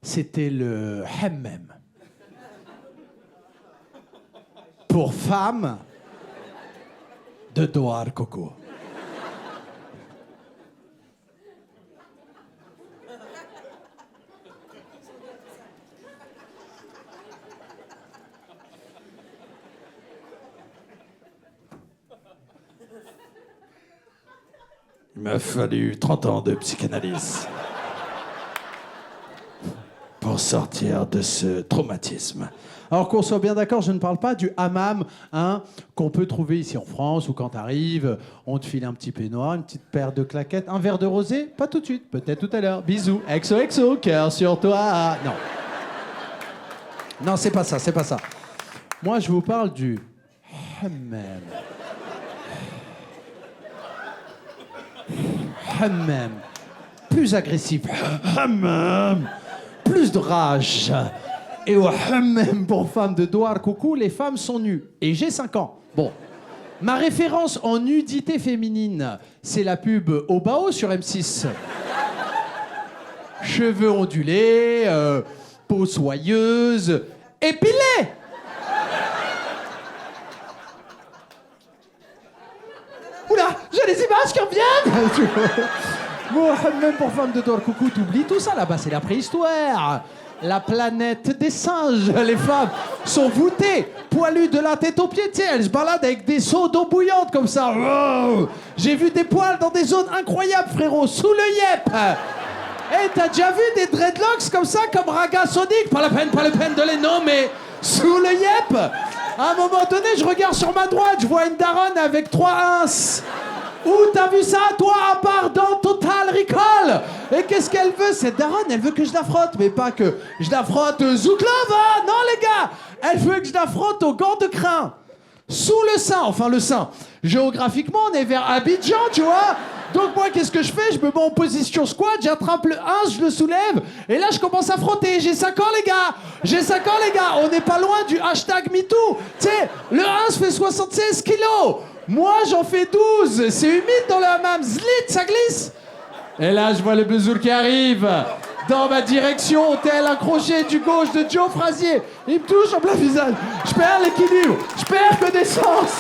C'était le hammam. Pour femmes de Douar Coco. Il m'a fallu 30 ans de psychanalyse pour sortir de ce traumatisme. Alors qu'on soit bien d'accord, je ne parle pas du hammam hein, qu'on peut trouver ici en France, où quand t'arrives, on te file un petit peignoir, une petite paire de claquettes, un verre de rosé, pas tout de suite, peut-être tout à l'heure. Bisous, XOXO, cœur sur toi. Non, c'est pas ça. Moi, je vous parle du hammam. Hammam. Plus agressif. Hammam. Plus de rage. Et au hammam pour femmes de Douar Coucou, les femmes sont nues. Et j'ai 5 ans. Bon. Ma référence en nudité féminine, c'est la pub Obao sur M6. Cheveux ondulés, peau soyeuse, épilée. Oula, j'ai les images qui reviennent. Bon, même pour femmes de Douar Coucou, t'oublies tout ça là-bas, c'est la préhistoire. La planète des singes, les femmes sont voûtées, poilues de la tête aux pieds, tu sais, elles se baladent avec des seaux d'eau bouillante comme ça. Wow. J'ai vu des poils dans des zones incroyables, frérot, sous le yep. Et t'as déjà vu des dreadlocks comme ça, comme Raga Sonic? Pas la peine de les nommer. Sous le yep. À un moment donné, je regarde sur ma droite, je vois une daronne avec 3 ins. Où t'as vu ça, toi, à part dans Total Recall? Et qu'est-ce qu'elle veut, cette daronne? Elle veut que je la frotte, mais pas que je la frotte Zouklova. Non, les gars, elle veut que je la frotte aux gants de crin. Sous le sein, enfin le sein. Géographiquement, on est vers Abidjan, tu vois. Donc moi, qu'est-ce que je fais? Je me mets en position squat, j'attrape le 1, je le soulève, et là, je commence à frotter. J'ai 5 ans, les gars. J'ai 5 ans, les gars. On n'est pas loin du hashtag MeToo. Tu sais, le 1 fait 76 kilos. Moi, j'en fais 12. C'est humide dans le hammam. Zlit, ça glisse. Et là, je vois le besour qui arrive dans ma direction, tel un crochet du gauche de Joe Frazier. Il me touche en plein visage. Je perds l'équilibre. Je perds connaissance.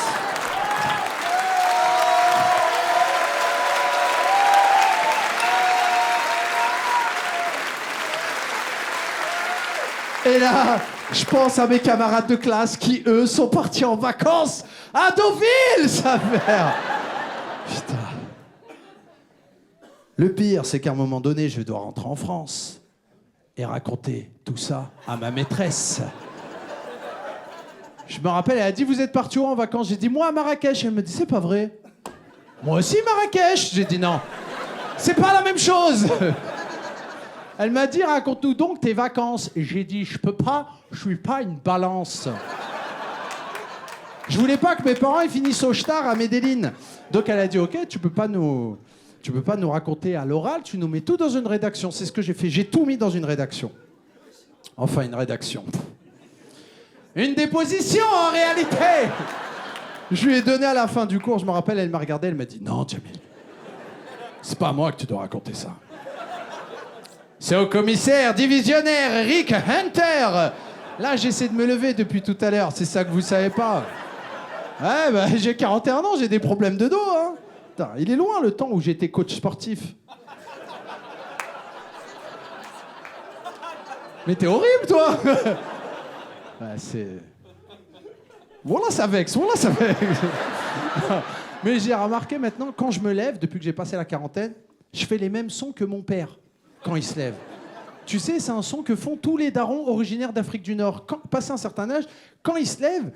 Et là, je pense à mes camarades de classe qui, eux, sont partis en vacances à Deauville, sa mère. Putain. Le pire, c'est qu'à un moment donné, je dois rentrer en France et raconter tout ça à ma maîtresse. Je me rappelle, elle a dit, vous êtes parti où en vacances? J'ai dit, moi à Marrakech. Elle me dit, c'est pas vrai. Moi aussi Marrakech. J'ai dit, non, c'est pas la même chose. Elle m'a dit, raconte-nous donc tes vacances. Et j'ai dit, je peux pas, je suis pas une balance. Je voulais pas que mes parents ils finissent au shtar à Medellin. Donc elle a dit, ok, tu peux pas nous raconter à l'oral, tu nous mets tout dans une rédaction. C'est ce que j'ai fait, j'ai tout mis dans une rédaction. Enfin, une rédaction. Une déposition en réalité. Je lui ai donné à la fin du cours, je me rappelle, elle m'a regardé, elle m'a dit, non, Jamil, c'est pas à moi que tu dois raconter ça. C'est au commissaire divisionnaire Rick Hunter. Là, j'essaie de me lever depuis tout à l'heure. C'est ça que vous savez pas. Ouais, bah, j'ai 41 ans, j'ai des problèmes de dos. Hein. Putain, il est loin le temps où j'étais coach sportif. Mais t'es horrible, toi. Ouais, c'est... Voilà, ça vexe, voilà, ça vexe. Mais j'ai remarqué maintenant, quand je me lève, depuis que j'ai passé la quarantaine, je fais les mêmes sons que mon père. Quand il se lève. Tu sais, c'est un son que font tous les darons originaires d'Afrique du Nord. Passé un certain âge, quand ils se lèvent,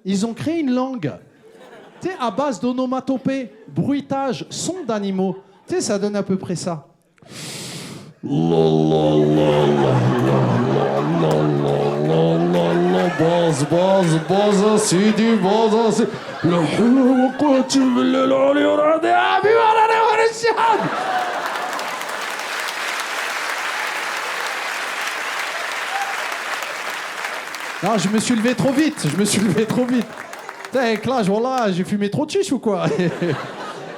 ils ont créé une langue. Tu sais, à base d'onomatopée, bruitage, son d'animaux. Tu sais, ça donne à peu près ça. Non, je me suis levé trop vite, Putain, avec l'âge, voilà, j'ai fumé trop de chiche ou quoi?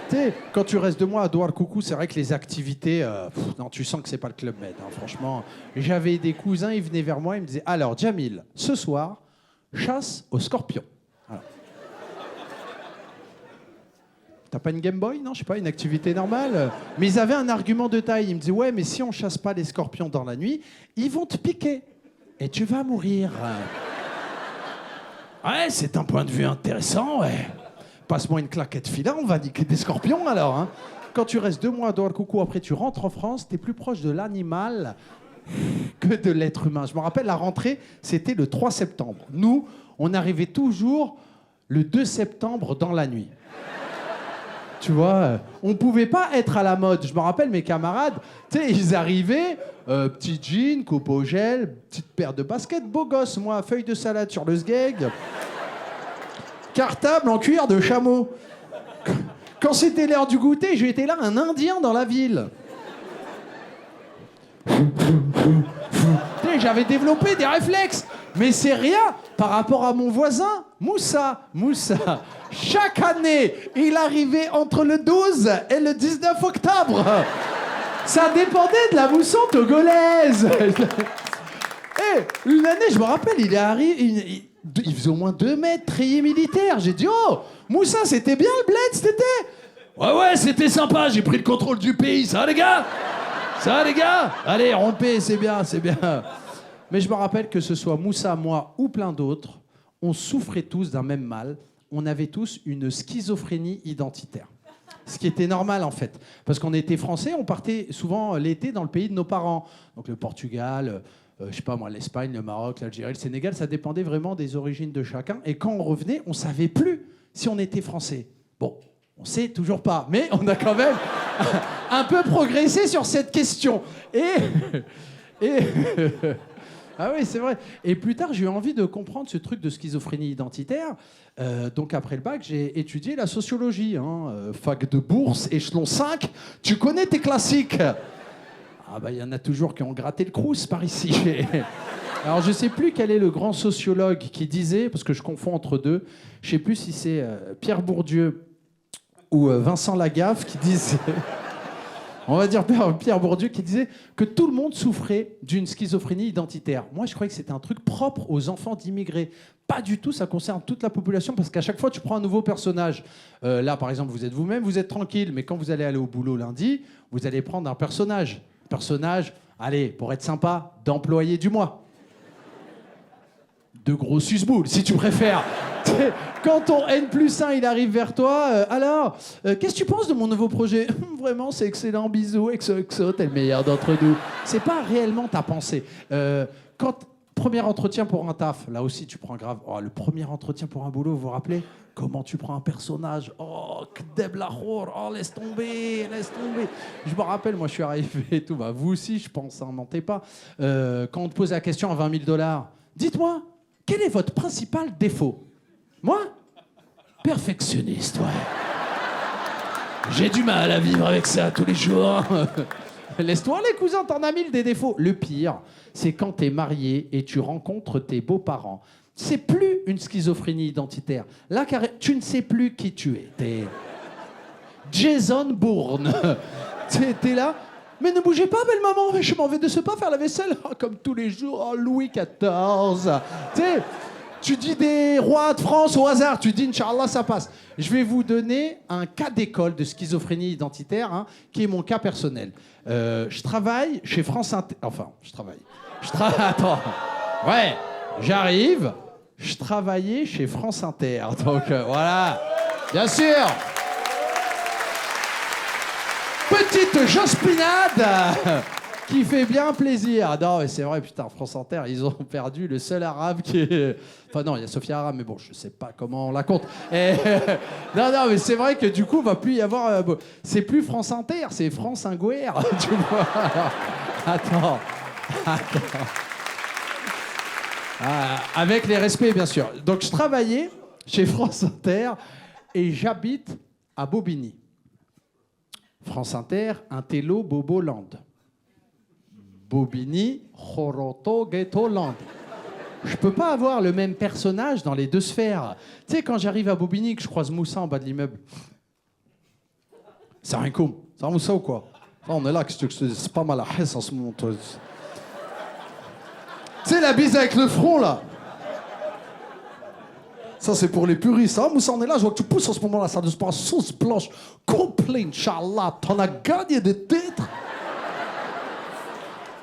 T'sais, quand tu restes 2 mois à Douar Coucou, c'est vrai que les activités, non, tu sens que c'est pas le Club Med, hein, franchement. J'avais des cousins, ils venaient vers moi, ils me disaient, alors Jamil, ce soir, chasse aux scorpions. Voilà. T'as pas une Game Boy, non? Je sais pas, une activité normale? Mais ils avaient un argument de taille, ils me disaient, ouais, mais si on chasse pas les scorpions dans la nuit, ils vont te piquer. Et tu vas mourir. Ouais, c'est un point de vue intéressant, ouais. Passe-moi une claquette fila, on va niquer des scorpions alors. Hein. Quand tu restes 2 mois à Douar Coucou, après tu rentres en France, t'es plus proche de l'animal que de l'être humain. Je me rappelle, la rentrée, c'était le 3 septembre. Nous, on arrivait toujours le 2 septembre dans la nuit. Tu vois, on pouvait pas être à la mode. Je me rappelle, mes camarades, tu sais, ils arrivaient, petit jean, coupe au gel, petite paire de baskets, beau gosse, moi, feuille de salade sur le sgeg. cartable en cuir de chameau. Quand c'était l'heure du goûter, j'étais là, un Indien dans la ville. J'avais développé des réflexes, mais c'est rien par rapport à mon voisin, Moussa. Moussa, chaque année, il arrivait entre le 12 et le 19 octobre. Ça dépendait de la mousson togolaise. Une année, je me rappelle, il est arrivé, il faisait au moins 2 mètres, treillis militaire. J'ai dit, oh, Moussa, c'était bien le bled cet été. Ouais, c'était sympa, j'ai pris le contrôle du pays, ça va les gars? Ça va les gars? Allez, rompez, c'est bien, c'est bien. Mais je me rappelle que ce soit Moussa, moi ou plein d'autres, on souffrait tous d'un même mal. On avait tous une schizophrénie identitaire. Ce qui était normal en fait. Parce qu'on était français, on partait souvent l'été dans le pays de nos parents. Donc le Portugal, je sais pas moi, l'Espagne, le Maroc, l'Algérie, le Sénégal, ça dépendait vraiment des origines de chacun. Et quand on revenait, on savait plus si on était français. Bon, on sait toujours pas, mais on a quand même un peu progressé sur cette question. Ah oui, c'est vrai. Et plus tard, j'ai eu envie de comprendre ce truc de schizophrénie identitaire. Donc après le bac, j'ai étudié la sociologie. Fac de bourse, échelon 5. Tu connais tes classiques? Ah bah il y en a toujours qui ont gratté le crous par ici. Alors je sais plus quel est le grand sociologue qui disait, parce que je confonds entre deux, je sais plus si c'est Pierre Bourdieu ou Vincent Lagaffe qui disait... On va dire Pierre Bourdieu qui disait que tout le monde souffrait d'une schizophrénie identitaire. Moi, je croyais que c'était un truc propre aux enfants d'immigrés. Pas du tout, ça concerne toute la population parce qu'à chaque fois, tu prends un nouveau personnage. Là, par exemple, vous êtes vous-même, vous êtes tranquille, mais quand vous allez aller au boulot lundi, vous allez prendre un personnage. Personnage, allez, pour être sympa, d'employé du mois. De gros susboules, si tu préfères. Quand ton N+1 il arrive vers toi, alors, qu'est-ce que tu penses de mon nouveau projet? Vraiment, c'est excellent, bisous, XOXO, t'es le meilleur d'entre nous. C'est pas réellement ta pensée. Premier entretien pour un taf, là aussi tu prends grave. Oh, le premier entretien pour un boulot, vous vous rappelez? Comment tu prends un personnage? Oh, Kdeb Lahore, oh, laisse tomber, laisse tomber. Je me rappelle, moi je suis arrivé et tout, bah, vous aussi je pense, hein, mentez pas. Quand on te pose la question à 20 000 $, dites-moi, quel est votre principal défaut? Moi? Perfectionniste, ouais. J'ai du mal à vivre avec ça tous les jours. Laisse-toi les cousins, t'en as 1000 des défauts. Le pire, c'est quand t'es marié et tu rencontres tes beaux-parents. C'est plus une schizophrénie identitaire. Là, tu ne sais plus qui tu es. T'es Jason Bourne. T'es là. Mais ne bougez pas, belle maman, je m'en vais de ce pas faire la vaisselle. Oh, comme tous les jours, oh, Louis XIV. Tu dis des rois de France au hasard, tu dis Inch'Allah, ça passe. Je vais vous donner un cas d'école de schizophrénie identitaire, hein, qui est mon cas personnel. Je travaille chez France Inter... Enfin, je travaille. Attends. Ouais, j'arrive. Je travaillais chez France Inter. Donc, voilà. Bien sûr. Petite jospinade qui fait bien plaisir. Non, mais c'est vrai, putain, France Inter, ils ont perdu le seul arabe qui est... Enfin non, il y a Sophia Arabe, mais bon, je sais pas comment on la compte. Non, mais c'est vrai que du coup, va plus y avoir... C'est plus France Inter, c'est France Ingouer, tu vois. Attends. Avec les respects, bien sûr. Donc, je travaillais chez France Inter et j'habite à Bobigny. France Inter, Intello, Boboland. Bobigny, Choroto, Ghettoland. Je peux pas avoir le même personnage dans les deux sphères. Tu sais, quand j'arrive à Bobigny, que je croise Moussa en bas de l'immeuble. C'est un com. C'est un Moussa ou quoi? Là, on est là, c'est pas mal à Hesse en ce moment. Tu sais, la bise avec le front, là. Ça, c'est pour les puristes. Hein, Moussa, on est là, je vois que tu pousses en ce moment-là. Ça se passe sauce blanche, complet, Inch'Allah. T'en as gagné des titres.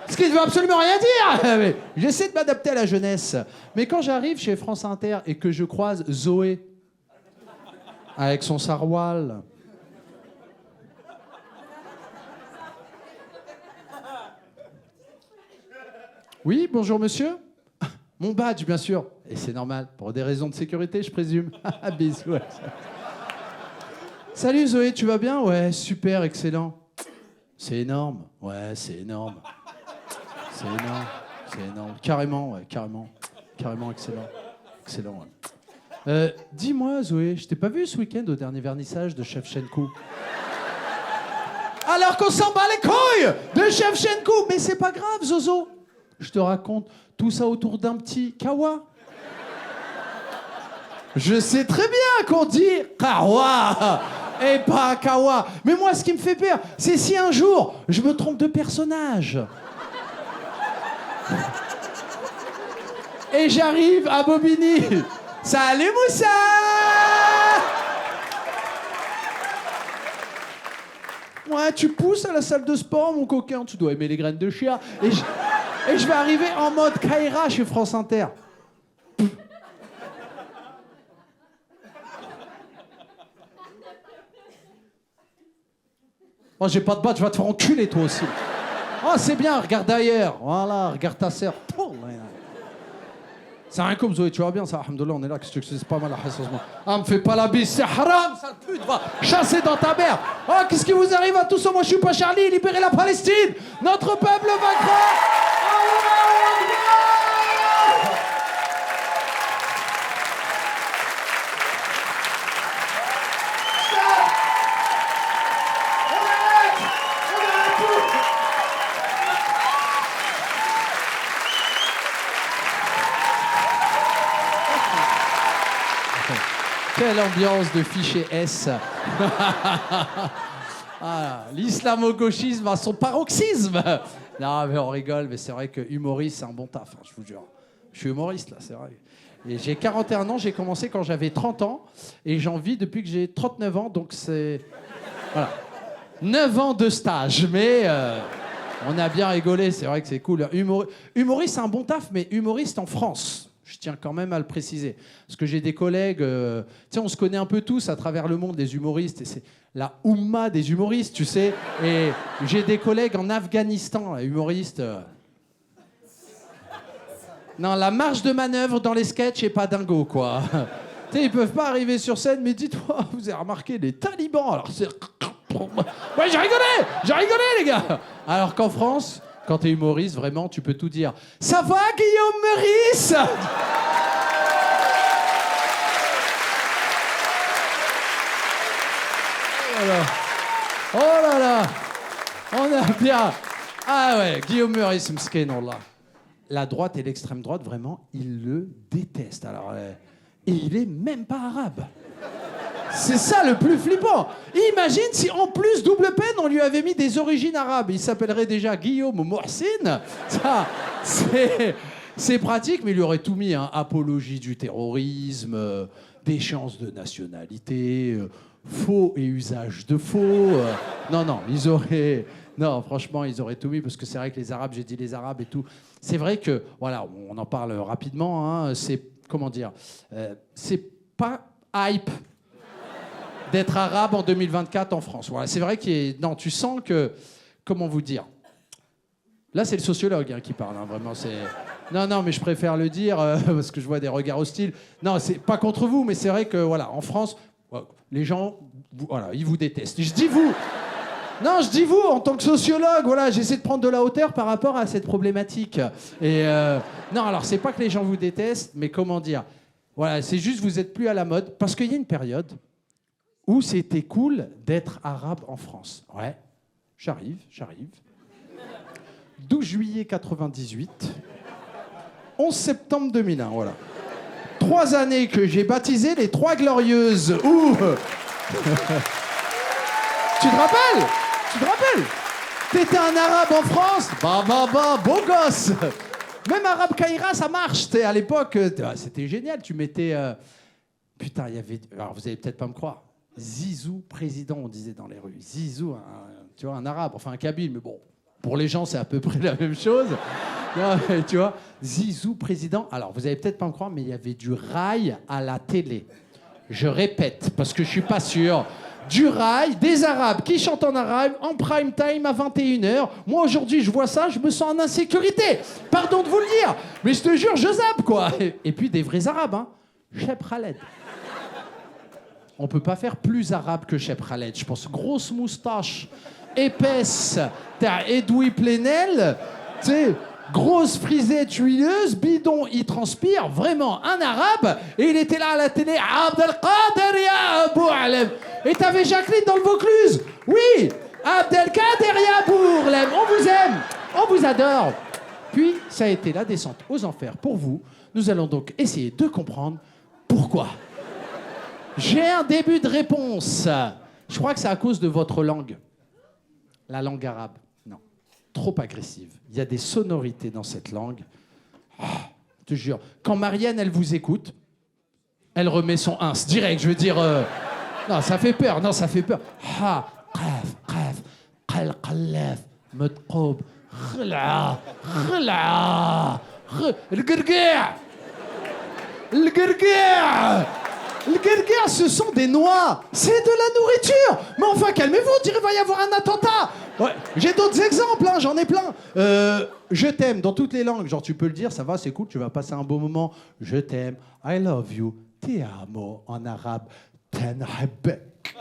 Ce qui ne veut absolument rien dire. Mais j'essaie de m'adapter à la jeunesse. Mais quand j'arrive chez France Inter et que je croise Zoé avec son saroual... Oui, bonjour monsieur. Mon badge, bien sûr. Et c'est normal, pour des raisons de sécurité, je présume. Bisous. Ouais. Salut Zoé, tu vas bien? Ouais, super, excellent. C'est énorme. Ouais, c'est énorme. C'est énorme. C'est énorme. Carrément, ouais, carrément. Carrément excellent. Excellent, ouais. Dis-moi, Zoé, je t'ai pas vu ce week-end au dernier vernissage de Shevchenko. Alors qu'on s'en bat les couilles de Shevchenko. Mais c'est pas grave, Zozo. Je te raconte tout ça autour d'un petit kawa. Je sais très bien qu'on dit kawa et pas kawa. Mais moi, ce qui me fait peur, c'est si un jour, je me trompe de personnage. Et j'arrive à Bobigny. Salut Moussa! Ouais, tu pousses à la salle de sport, mon coquin. Tu dois aimer les graines de chia. Et je vais arriver en mode Kaira chez France Inter. Oh, j'ai pas de batte, je vais te faire enculer, toi aussi. Oh, c'est bien, regarde ailleurs. Voilà, regarde ta sœur. C'est rien comme Zoé, tu vois bien ça, alhamdoulilah, on est là, qu'est-ce que c'est pas mal la hasse. Ah, me fais pas la bise, c'est haram, sale pute, va chasser dans ta mère. Oh, qu'est-ce qui vous arrive à tous? Moi, je suis pas Charlie, libérez la Palestine. Notre peuple vaincra. Quelle ambiance de fichier S. Ah, l'islamo-gauchisme à son paroxysme. Non, mais on rigole, mais c'est vrai que humoriste, c'est un bon taf, hein, je vous jure. Je suis humoriste, là, c'est vrai. Et j'ai 41 ans, j'ai commencé quand j'avais 30 ans, et j'en vis depuis que j'ai 39 ans, donc c'est... Voilà. 9 ans de stage, mais on a bien rigolé, c'est vrai que c'est cool. Humoriste, c'est un bon taf, mais humoriste en France. Je tiens quand même à le préciser. Parce que j'ai des collègues... tu sais, on se connaît un peu tous à travers le monde, les humoristes. Et c'est la Oumma des humoristes, tu sais. Et j'ai des collègues en Afghanistan, humoristes. Non, la marge de manœuvre dans les sketchs est pas dingo, quoi. Tu sais, ils peuvent pas arriver sur scène, mais dites-moi, vous avez remarqué les talibans, alors c'est... Ouais, j'ai rigolé, les gars. Alors qu'en France... Quand t'es humoriste, vraiment, tu peux tout dire. Ça va, Guillaume Meurice? Oh là là, on a bien. Ah ouais, Guillaume Meurice, m'skin, Allah. La droite et l'extrême droite, vraiment, ils le détestent. Alors, et il est même pas arabe. C'est ça le plus flippant. Imagine si en plus, double peine, on lui avait mis des origines arabes. Il s'appellerait déjà Guillaume Mohsin. Ça, c'est pratique, mais il lui aurait tout mis. Hein. Apologie du terrorisme, déchéance de nationalité, faux et usage de faux. Non, ils auraient... Non, franchement, ils auraient tout mis, parce que c'est vrai que les Arabes, j'ai dit les Arabes et tout. C'est vrai que, voilà, on en parle rapidement, hein, c'est, comment dire, c'est pas hype d'être arabe en 2024 en France. Voilà, c'est vrai qu'il y a... Non, tu sens que... Comment vous dire? Là, c'est le sociologue hein, qui parle, hein, vraiment, c'est... Non, mais je préfère le dire, parce que je vois des regards hostiles. Non, c'est pas contre vous, mais c'est vrai que, voilà, en France, les gens, voilà, ils vous détestent. Je dis vous. Non, je dis vous, en tant que sociologue, voilà, j'essaie de prendre de la hauteur par rapport à cette problématique. Et non, alors, c'est pas que les gens vous détestent, mais comment dire? Voilà, c'est juste vous êtes plus à la mode, parce qu'il y a une période où c'était cool d'être arabe en France. Ouais, j'arrive. 12 juillet 98, 11 septembre 2001, voilà. 3 années que j'ai baptisé les 3 glorieuses. Ouh. Tu te rappelles? T'étais un arabe en France? Bah, beau gosse. Même arabe Kaira, ça marche. T'sais, à l'époque, c'était génial. Tu mettais... Putain, il y avait... Alors, vous allez peut-être pas me croire. Zizou président, on disait dans les rues. Zizou, tu vois, un arabe, enfin un kabyle, mais bon, pour les gens, c'est à peu près la même chose. Non, mais, tu vois, Zizou président. Alors, vous allez peut-être pas me croire, mais il y avait du rail à la télé. Je répète, parce que je suis pas sûr. Du rail, des Arabes qui chantent en arabe, en prime time à 21h. Moi, aujourd'hui, je vois ça, je me sens en insécurité. Pardon de vous le dire, mais je te jure, je zappe, quoi. Et puis, des vrais Arabes, hein. Cheb Khaled. On peut pas faire plus arabe que Cheb Khaled, je pense. Grosse moustache, épaisse, t'as Edoui Plenel, tu sais, Grosse frisette huileuse, bidon, il transpire, vraiment un arabe. Et il était là à la télé, Abdelkader ya Abou Alem. Et t'avais Jacqueline dans le Vaucluse. Oui, Abdelkader ya Bourlem. On vous aime, on vous adore. Puis, ça a été la descente aux enfers pour vous. Nous allons donc essayer de comprendre pourquoi. J'ai un début de réponse. Je crois que c'est à cause de votre langue. La langue arabe. Non. Trop agressive. Il y a des sonorités dans cette langue. Oh, je te jure. Quand Marianne, elle vous écoute, elle remet son ins direct. Je veux dire... Non, ça fait peur. Non, ça fait peur. Ha, qaf, qaf, qal, qallaf, metqoub, khla, khla, le gargare. Le gargare. Le gargare, ce sont des noix. C'est de la nourriture. Mais enfin, calmez-vous, on dirait qu'il va y avoir un attentat. Ouais, j'ai d'autres exemples, hein, j'en ai plein. Je t'aime dans toutes les langues. Genre, tu peux le dire, ça va, c'est cool, tu vas passer un beau moment. Je t'aime, I love you, ti amo en arabe, tanhabek.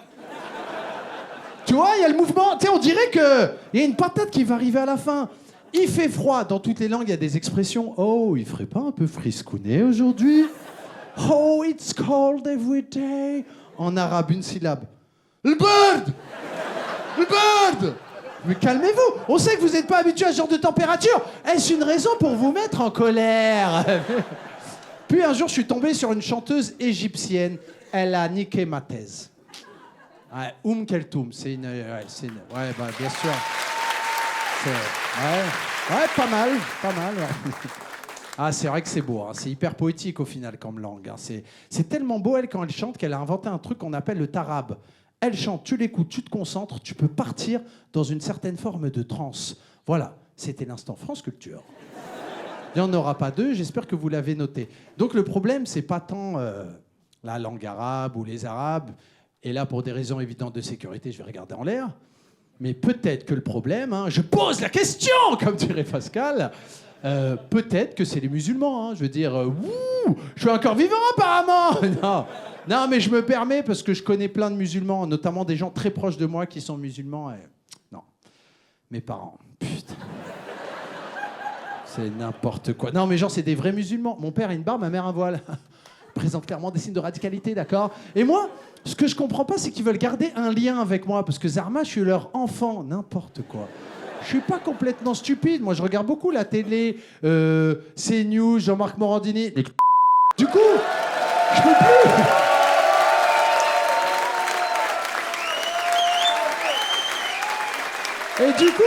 Tu vois, il y a le mouvement. Tu sais, on dirait qu'il y a une patate qui va arriver à la fin. Il fait froid. Dans toutes les langues, il y a des expressions. Oh, il ferait pas un peu friscouné aujourd'hui? Oh, it's cold every day. En arabe, une syllabe. Le bird! Le bird! Mais calmez-vous. On sait que vous n'êtes pas habitué à ce genre de température. Est-ce une raison pour vous mettre en colère? Puis un jour, je suis tombé sur une chanteuse égyptienne. Elle a niqué ma thèse. Ouais, Keltoum, c'est une... Ouais, bah, bien sûr. Ouais, pas mal, ouais. Ah, c'est vrai que c'est beau, hein. C'est hyper poétique au final comme langue. Hein. C'est tellement beau, elle, quand elle chante, qu'elle a inventé un truc qu'on appelle le tarab. Elle chante, tu l'écoutes, tu te concentres, tu peux partir dans une certaine forme de transe. Voilà, c'était l'instant France Culture. Il n'y en aura pas deux, j'espère que vous l'avez noté. Donc le problème, c'est pas tant la langue arabe ou les arabes. Et là, pour des raisons évidentes de sécurité, je vais regarder en l'air. Mais peut-être que le problème, hein, je pose la question, comme dirait Pascal, peut-être que c'est les musulmans. Hein, je veux dire, je suis encore vivant apparemment. Non, mais je me permets parce que je connais plein de musulmans, notamment des gens très proches de moi qui sont musulmans. Et... Non, mes parents, putain. C'est n'importe quoi. Non, mais genre, c'est des vrais musulmans. Mon père a une barbe, ma mère un voile. Présente clairement des signes de radicalité, d'accord? Et moi, ce que je comprends pas, c'est qu'ils veulent garder un lien avec moi, parce que Zarma, je suis leur enfant, n'importe quoi. Je suis pas complètement stupide, moi je regarde beaucoup la télé, CNews, Jean-Marc Morandini. Du coup, je peux plus. Et du coup,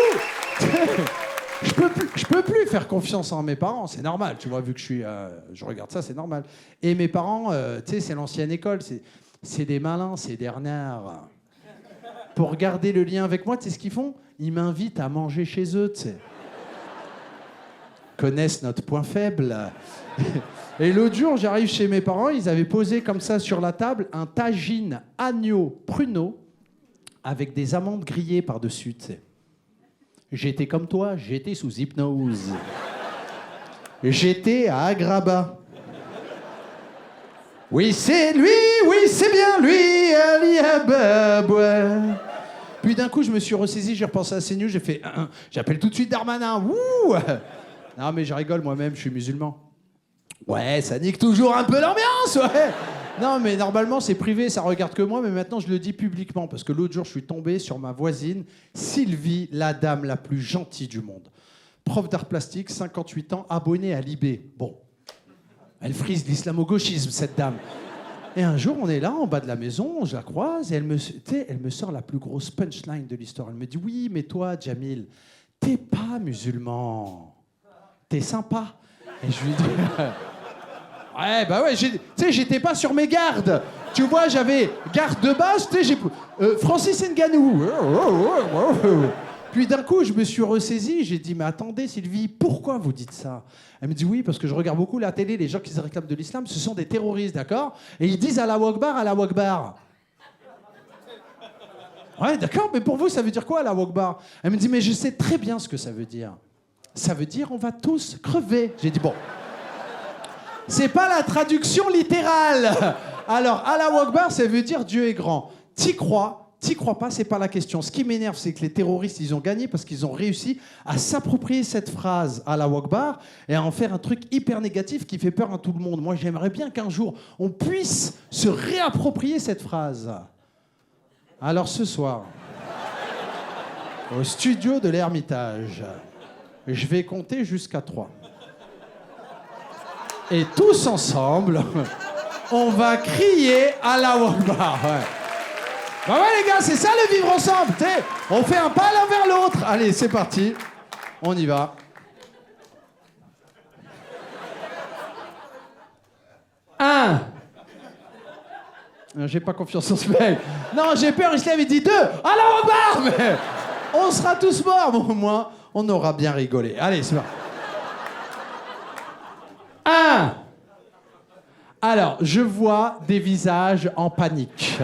je peux plus faire confiance en mes parents, c'est normal, tu vois, vu que je regarde ça, c'est normal. Et mes parents, tu sais, c'est l'ancienne école, c'est des malins, c'est des renards. Pour garder le lien avec moi, tu sais ce qu'ils font? Ils m'invitent à manger chez eux, tu sais. Connaissent notre point faible. Et l'autre jour, j'arrive chez mes parents, ils avaient posé comme ça sur la table un tagine agneau pruneau avec des amandes grillées par-dessus, tu sais. J'étais comme toi, j'étais sous hypnose. J'étais à Agrabah. Oui, c'est lui, oui, c'est bien lui, Ali Ababoué. Puis d'un coup, je me suis ressaisi, j'ai repensé à CNews, j'ai fait j'appelle tout de suite Darmanin. Wouh! Non, mais je rigole moi-même, je suis musulman. Ouais, ça nique toujours un peu l'ambiance, ouais. Non, mais normalement, c'est privé, ça regarde que moi, mais maintenant, je le dis publiquement, parce que l'autre jour, je suis tombé sur ma voisine, Sylvie, la dame la plus gentille du monde. Prof d'art plastique, 58 ans, abonnée à l'IB. Bon, elle frise l'islamo-gauchisme, cette dame. Et un jour, on est là, en bas de la maison, je la croise, et elle me sort la plus grosse punchline de l'histoire. Elle me dit, oui, mais toi, Jamil, t'es pas musulman. T'es sympa. Et je lui dis... Ouais, bah ouais, tu sais, j'étais pas sur mes gardes. Tu vois, j'avais garde de base, tu sais, Francis Ngannou. Puis d'un coup, je me suis ressaisi, j'ai dit, mais attendez, Sylvie, pourquoi vous dites ça? Elle me dit, oui, parce que je regarde beaucoup la télé, les gens qui se réclament de l'islam, ce sont des terroristes, d'accord? Et ils disent Allahu Akbar, Allahu Akbar. Ouais, d'accord, mais pour vous, ça veut dire quoi, Allahu Akbar? Elle me dit, mais je sais très bien ce que ça veut dire. Ça veut dire, on va tous crever. J'ai dit, bon... C'est pas la traduction littérale. Alors, Allahu Akbar, ça veut dire Dieu est grand. T'y crois, T'y crois pas, c'est pas la question. Ce qui m'énerve, c'est que les terroristes, ils ont gagné parce qu'ils ont réussi à s'approprier cette phrase Allahu Akbar et à en faire un truc hyper négatif qui fait peur à tout le monde. Moi, j'aimerais bien qu'un jour, on puisse se réapproprier cette phrase. Alors ce soir, au studio de l'Ermitage, je vais compter jusqu'à 3. Et tous ensemble, on va crier Allahu Akbar. Ouais. Bah ouais les gars, c'est ça le vivre ensemble, t'sais. On fait un pas l'un vers l'autre. Allez, c'est parti. On y va. 1. J'ai pas confiance en ce mec. Non, j'ai peur, il se lève et dit 2. Allahu Akbar. Mais on sera tous morts. Bon, au moins, on aura bien rigolé. Allez, c'est parti. 1. Alors, je vois des visages en panique.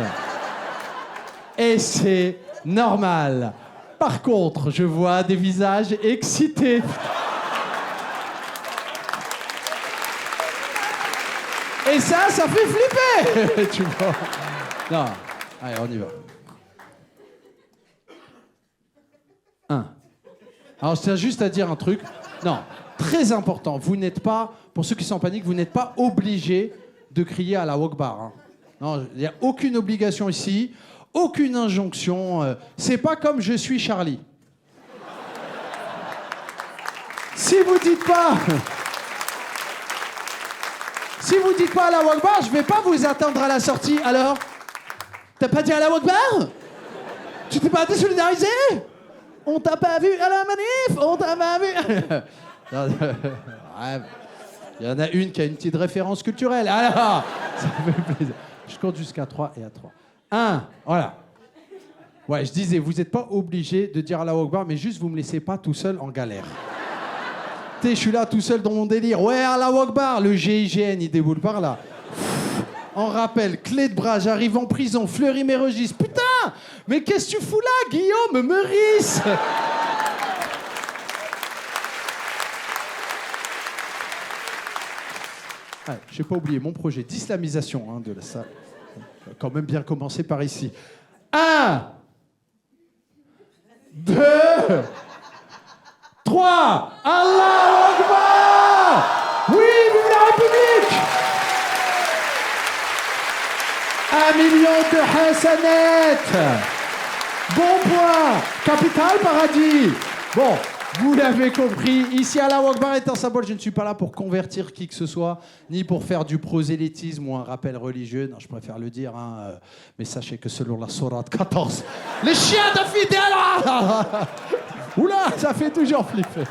Et c'est normal. Par contre, je vois des visages excités. Et ça fait flipper. Tu vois. Non. Allez, on y va. 1. Alors, je tiens juste à dire un truc. Non, très important. Vous n'êtes pas, pour ceux qui sont en panique, vous n'êtes pas obligés de crier à la Akbar. Hein. Non, il n'y a aucune obligation ici. Aucune injonction. C'est pas comme je suis Charlie. Si vous dites pas Allahu Akbar, je vais pas vous attendre à la sortie. Alors, t'as pas dit Allahu Akbar? Tu t'es pas désolidarisé? On t'a pas vu à la manif? On t'a pas vu? Il y en a une qui a une petite référence culturelle. Alors, ça fait plaisir. Je compte jusqu'à 3 et à 3. 1, voilà. Ouais, je disais, vous n'êtes pas obligé de dire Allahu Akbar, mais juste vous me laissez pas tout seul en galère. Tu sais, je suis là tout seul dans mon délire. Ouais, Allahu Akbar, le GIGN, il déboule par là. En rappel, clé de bras, j'arrive en prison, fleuris mes registres. Putain, mais qu'est-ce que tu fous là, Guillaume Meurice? Ah, j'ai pas oublié mon projet d'islamisation hein, de la salle. Quand même bien commencer par ici. 1, 2, 3. Allahu Akbar! Oui, vive la République! 1 million de Hassanettes! Bon point! Capital paradis! Bon, vous l'avez compris, ici Allahu Akbar est un symbole. Je ne suis pas là pour convertir qui que ce soit, ni pour faire du prosélytisme ou un rappel religieux. Non, je préfère le dire. Hein, mais sachez que selon la Sourate 14, les chiens d'infidèles... Oula, ça fait toujours flipper.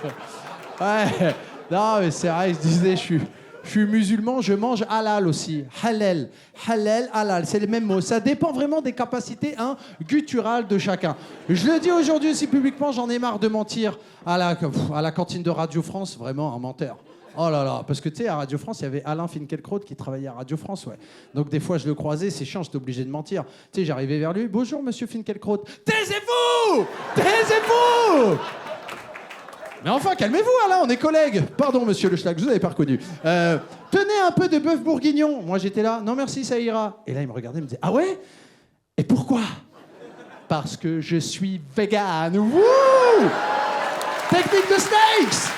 Ouais, non, mais c'est vrai, je disais, je suis musulman, je mange halal aussi. Halal, halal, halal, c'est les mêmes mots. Ça dépend vraiment des capacités gutturales de chacun. Je le dis aujourd'hui aussi publiquement, j'en ai marre de mentir à la cantine de Radio France, vraiment un menteur. Oh là là, parce que tu sais, à Radio France, il y avait Alain Finkielkraut qui travaillait à Radio France, ouais. Donc des fois, je le croisais, c'est chiant, j'étais obligé de mentir. Tu sais, j'arrivais vers lui, bonjour monsieur Finkielkraut. Taisez-vous! Taisez-vous! Mais enfin, calmez-vous, Alain, on est collègues. Pardon, monsieur Le Schlag, je vous avais pas reconnu. Tenez un peu de bœuf bourguignon. Moi, j'étais là, non merci, ça ira. Et là, il me regardait, il me disait, ah ouais? Et pourquoi? Parce que je suis vegan. Wouh! Technique de Snakes!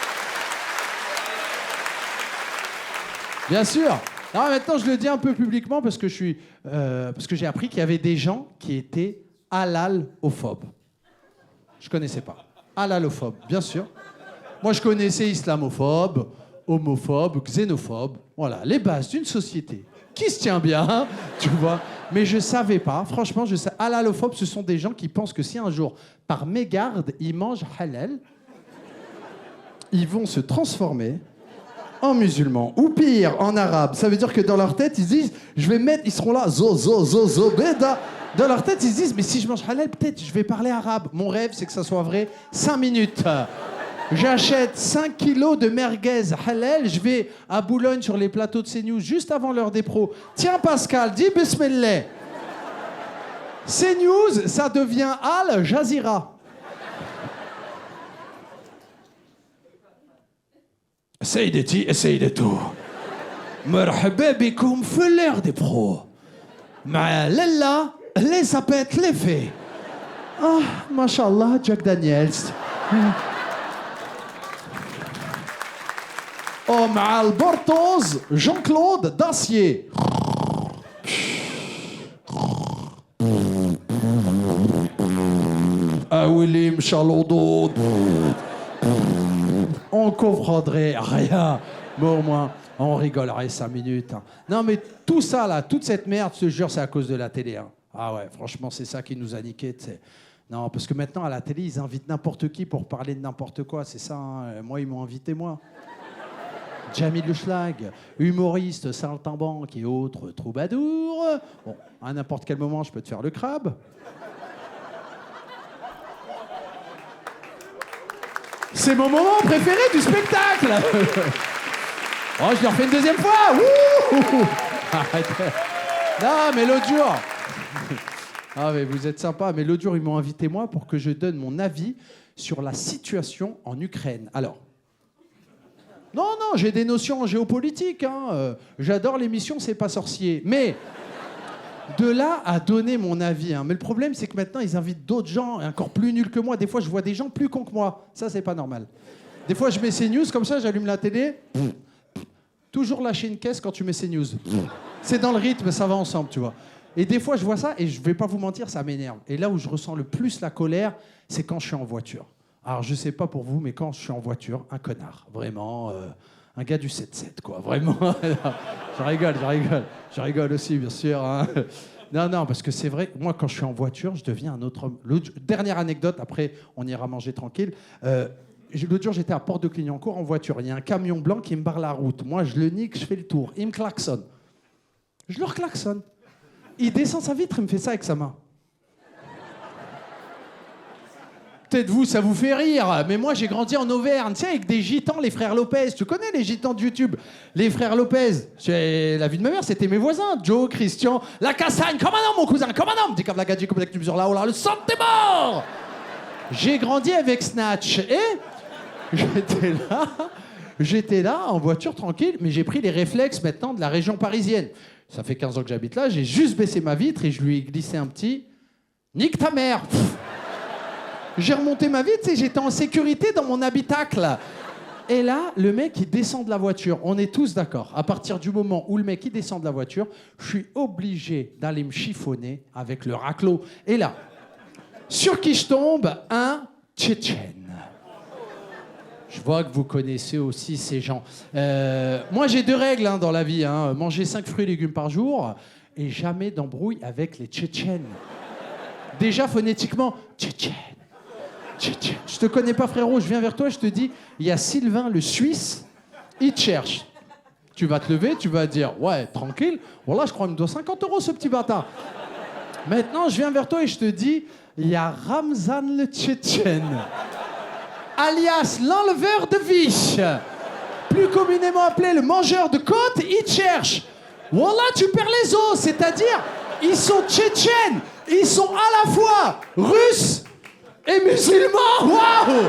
Bien sûr. Alors maintenant, je le dis un peu publiquement parce que j'ai appris qu'il y avait des gens qui étaient halalophobes. Je connaissais pas. Halalophobes, bien sûr. Moi, je connaissais islamophobe, homophobe, xénophobe. Voilà, les bases d'une société qui se tient bien, hein, tu vois. Mais je savais pas, franchement, halalophobes, ce sont des gens qui pensent que si un jour, par mégarde, ils mangent halal, ils vont se transformer en musulmans. Ou pire, en arabe. Ça veut dire que dans leur tête, ils disent, ils seront là, beda. Dans leur tête, ils se disent, mais si je mange halal, peut-être je vais parler arabe. Mon rêve, c'est que ça soit vrai. 5 minutes. J'achète 5 kilos de merguez halal. Je vais à Boulogne sur les plateaux de CNews juste avant l'heure des pros. Tiens, Pascal, dis bismillah. CNews, ça devient Al Jazeera. سيدتي سيدته مرحبا بكم في l'heure des pros مع لالا les sapettes les faits Ah, mashallah, Jack Daniels. Oh, مع البورتوز Jean-Claude Dacier. Ah Willy Chalodot. On comprendrait rien. Mais au moins, on rigolerait 5 minutes. Hein. Non, mais tout ça, là, toute cette merde, je te jure, c'est à cause de la télé. Hein. Ah ouais, franchement, c'est ça qui nous a niqués. T'sais. Non, parce que maintenant, à la télé, ils invitent n'importe qui pour parler de n'importe quoi. C'est ça, hein. Moi, ils m'ont invité, moi. Jamil Le Schlag, humoriste, saltimbanque et autres troubadours. Bon, à n'importe quel moment, je peux te faire le crabe. C'est mon moment préféré du spectacle. Oh, je le refais une deuxième fois. Wouh. Arrête. Non, mais l'autre jour... Ah, mais vous êtes sympa. Mais l'autre jour, ils m'ont invité, moi, pour que je donne mon avis sur la situation en Ukraine. Alors... Non, j'ai des notions en géopolitique. Hein. J'adore l'émission C'est pas sorcier. Mais de là à donner mon avis. Hein. Mais le problème, c'est que maintenant, ils invitent d'autres gens encore plus nuls que moi. Des fois, je vois des gens plus cons que moi. Ça, c'est pas normal. Des fois, je mets CNews comme ça, j'allume la télé. Toujours lâcher une caisse quand tu mets CNews. C'est dans le rythme, ça va ensemble, tu vois. Et des fois, je vois ça et je vais pas vous mentir, ça m'énerve. Et là où je ressens le plus la colère, c'est quand je suis en voiture. Alors, je sais pas pour vous, mais quand je suis en voiture, un connard. Vraiment, un gars du 7-7, quoi. Vraiment. Je rigole aussi, bien sûr. Hein. Non, parce que c'est vrai, moi, quand je suis en voiture, je deviens un autre homme. Dernière anecdote, après, on ira manger tranquille. L'autre jour, j'étais à Porte de Clignancourt en voiture. Il y a un camion blanc qui me barre la route. Moi, je le nique, je fais le tour. Il me klaxonne. Je le reclaxonne. Il descend sa vitre, il me fait ça avec sa main. Peut-être vous, ça vous fait rire, mais moi j'ai grandi en Auvergne, tu sais, avec des gitans, les frères Lopez. Tu connais les gitans de YouTube? Les frères Lopez. La vie de ma mère, c'était mes voisins. Joe, Christian, la Cassagne, comme un homme, mon cousin, comme un homme. Dis la gadget, comme la sur là, oh là, le sang t'es mort. J'ai grandi avec Snatch et j'étais là en voiture tranquille, mais j'ai pris les réflexes maintenant de la région parisienne. Ça fait 15 ans que j'habite là, j'ai juste baissé ma vitre et je lui ai glissé un petit « Nique ta mère !» J'ai remonté ma vitre et j'étais en sécurité dans mon habitacle. Et là, le mec, il descend de la voiture. On est tous d'accord. À partir du moment où le mec, il descend de la voiture, je suis obligé d'aller me chiffonner avec le raclot. Et là, sur qui je tombe? Un Tchétchène. Je vois que vous connaissez aussi ces gens. Moi, j'ai 2 règles hein, dans la vie. Hein. Manger 5 fruits et légumes par jour et jamais d'embrouille avec les Tchétchènes. Déjà, phonétiquement, Tchétchène. Je te connais pas, frérot, je viens vers toi, je te dis, il y a Sylvain, le Suisse, il te cherche. Tu vas te lever, tu vas dire, ouais, tranquille, voilà, je crois qu'il me doit 50 € ce petit bâtard. Maintenant, je viens vers toi et je te dis, il y a Ramzan le Tchétchène, alias l'enleveur de viche, plus communément appelé le mangeur de côtes, il te cherche. Voilà, tu perds les os, c'est-à-dire, ils sont tchétchènes, ils sont à la fois russes et musulmans. Waouh!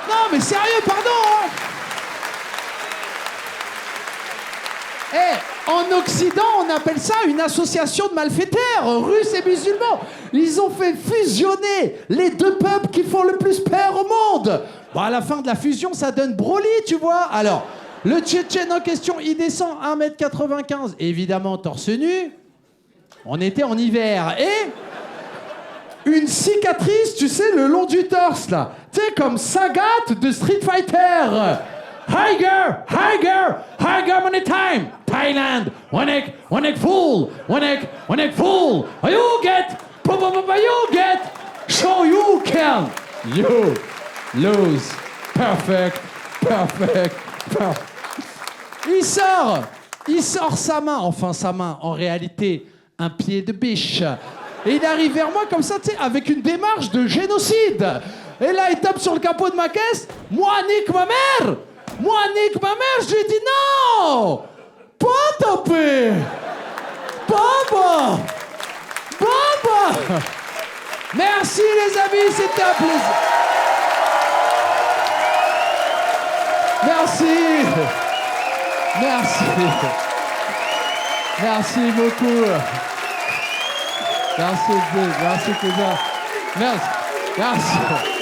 Non, mais sérieux, pardon. Hein. En Occident, on appelle ça une association de malfaiteurs, russes et musulmans. Ils ont fait fusionner les 2 peuples qui font le plus peur au monde. Bon, à la fin de la fusion, ça donne Broly, tu vois. Alors, le Tchétchène en question, il descend 1m95, évidemment torse nu. On était en hiver et... une cicatrice, tu sais, le long du torse, là. Tu sais, comme Sagat de Street Fighter. Higher money time. Thailand, one egg full. You get, you get, show you can. You lose. Perfect. Il sort sa main, en réalité, un pied de biche. Et il arrive vers moi comme ça, tu sais, avec une démarche de génocide. Et là, il tape sur le capot de ma caisse. Moi, nique ma mère. Je lui ai dit non. Pas taper. Baba. Merci les amis, c'était un plaisir. Merci beaucoup. Merci, cousin. Merci. Merci.